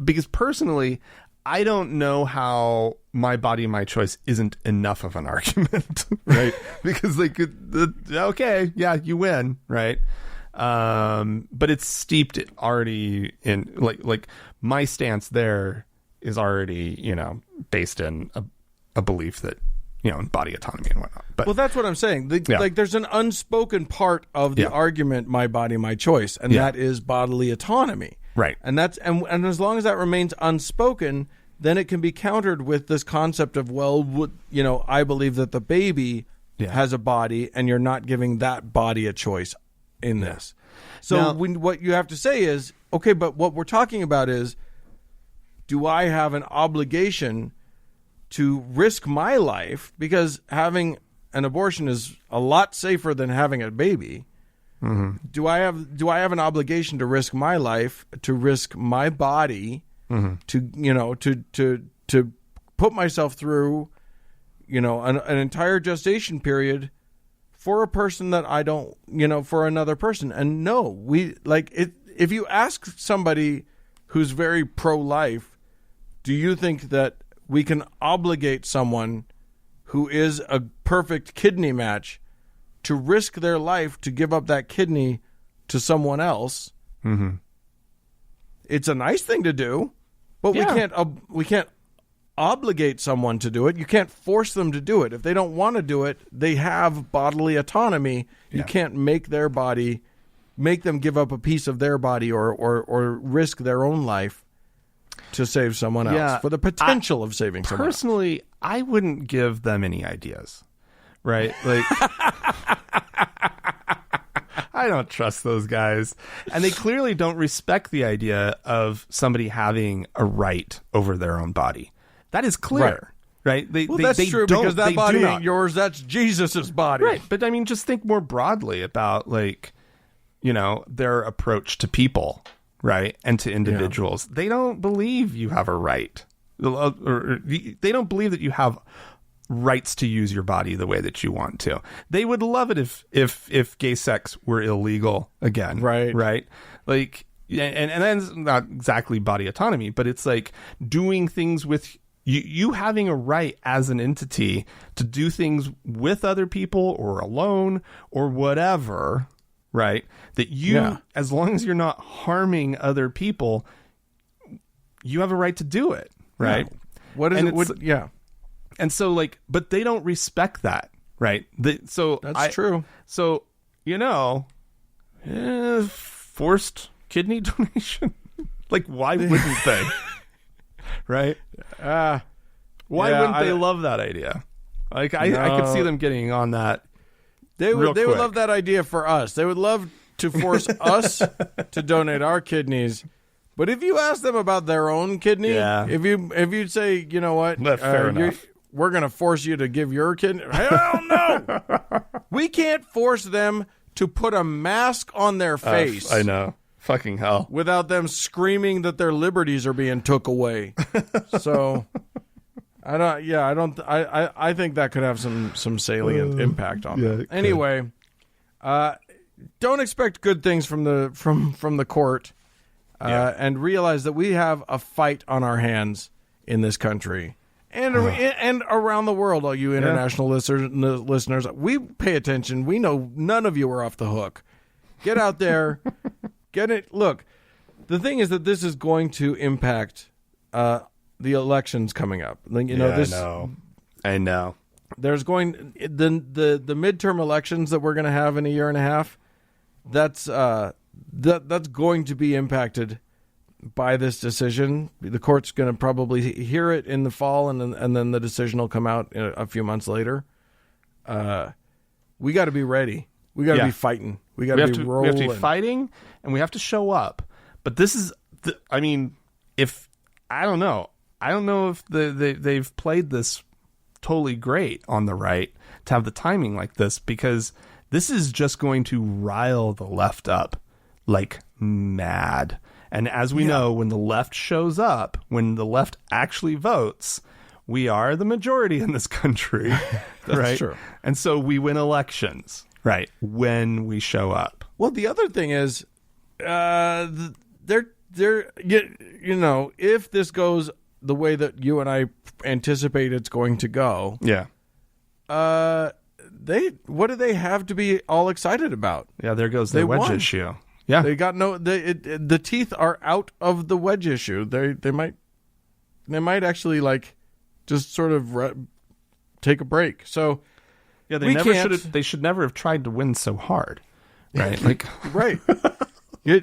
S1: because personally, I don't know how my body, my choice isn't enough of an argument, right? Because okay, yeah, you win, right? But it's steeped already in like my stance there is already, based in a belief that, in body autonomy and whatnot. But,
S2: well, that's what I'm saying. Like, there's an unspoken part of the argument, my body, my choice, and that is bodily autonomy.
S1: Right.
S2: And that's and as long as that remains unspoken, then it can be countered with this concept of, I believe that the baby has a body, and you're not giving that body a choice in this. So
S1: now,
S2: what you have to say is, okay, but what we're talking about is, do I have an obligation to risk my life, because having an abortion is a lot safer than having a baby? Mm-hmm. Do I have an obligation to risk my life, to risk my body, mm-hmm. to put myself through, an entire gestation period for a person that I don't, for another person? And no, if you ask somebody who's very pro-life, do you think that we can obligate someone who is a perfect kidney match to risk their life to give up that kidney to someone else?
S1: Mm-hmm.
S2: It's a nice thing to do, but we can't obligate someone to do it. You can't force them to do it. If they don't want to do it, they have bodily autonomy. You can't make them give up a piece of their body or risk their own life to save someone else for the potential of saving someone else.
S1: Personally, I wouldn't give them any ideas, right? Like, I don't trust those guys. And they clearly don't respect the idea of somebody having a right over their own body. That is clear, right?
S2: That's true, because that body ain't yours. That's Jesus's body.
S1: Right. But I mean, just think more broadly about, their approach to people, right? And to individuals. They don't believe you have a right. Or they don't believe that you have rights to use your body the way that you want to. They would love it if gay sex were illegal again. Right. Like, and that's not exactly body autonomy, but it's like doing things with you having a right as an entity to do things with other people or alone or whatever, right? That as long as you're not harming other people, you have a right to do it, right? And so, but they don't respect that, right?
S2: That's true.
S1: So, forced kidney donation? Why wouldn't they? Right? Why wouldn't they love that idea? I could see them getting on that.
S2: They would love that idea for us. They would love to force us to donate our kidneys. But if you ask them about their own kidney, if you say, you know what,
S1: fair enough.
S2: We're going to force you to give your kidney. Hell no! We can't force them to put a mask on their face.
S1: I know. Fucking hell.
S2: Without them screaming that their liberties are being took away. So, I think that could have some salient impact on them. Anyway, don't expect good things from the court, and realize that we have a fight on our hands in this country. And around the world, all you international listeners, we pay attention. We know none of you are off the hook. Get out there, get it. Look, the thing is that this is going to impact the elections coming up.
S1: I know.
S2: There's going the midterm elections that we're going to have in a year and a half. that's going to be impacted by this decision. The court's going to probably hear it in the fall, and then the decision will come out a few months later. We got to be ready. We got to be fighting. We got to be rolling.
S1: We have to be fighting, and we have to show up. But this is, I don't know if they've played this totally great on the right to have the timing like this, because this is just going to rile the left up like mad. And as we know, when the left shows up, when the left actually votes, we are the majority in this country.
S2: That's
S1: right?
S2: true.
S1: And so we win elections, right, when we show up.
S2: Well, the other thing is, if this goes the way that you and I anticipate it's going to go, what do they have to be all excited about?
S1: Yeah, there goes the wedge issue. Yeah,
S2: they got the teeth are out of the wedge issue. They might actually just sort of take a break. So
S1: yeah, they should never have tried to win so hard, right?
S2: Right. You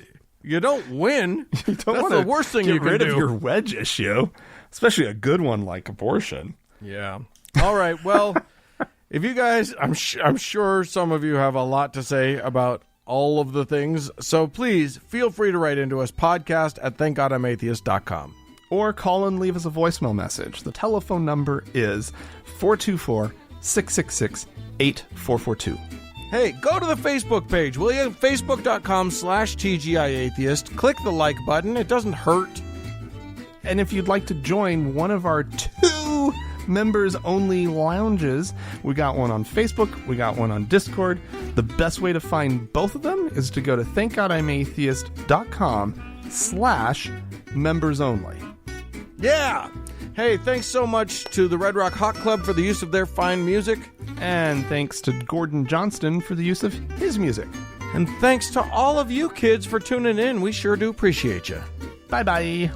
S2: don't win.
S1: You don't
S2: That's the worst thing you can do.
S1: Get rid of your wedge issue, especially a good one like abortion.
S2: Yeah. All right. Well, if you guys, I'm sure some of you have a lot to say about all of the things. So please feel free to write into us, podcast@thankgodimatheist.com.
S1: Or call and leave us a voicemail message. The telephone number is 424-666-8442.
S2: Hey, go to the Facebook page, will you? Facebook.com/TGIAtheist. Click the like button. It doesn't hurt.
S1: And if you'd like to join one of our 2 members-only lounges, we got one on Facebook, we got one on Discord. The best way to find both of them is to go to thankgodimatheist.com/members-only.
S2: Yeah! Hey, thanks so much to the Red Rock Hot Club for the use of their fine music.
S1: And thanks to Gordon Johnston for the use of his music.
S2: And thanks to all of you kids for tuning in. We sure do appreciate you.
S1: Bye-bye.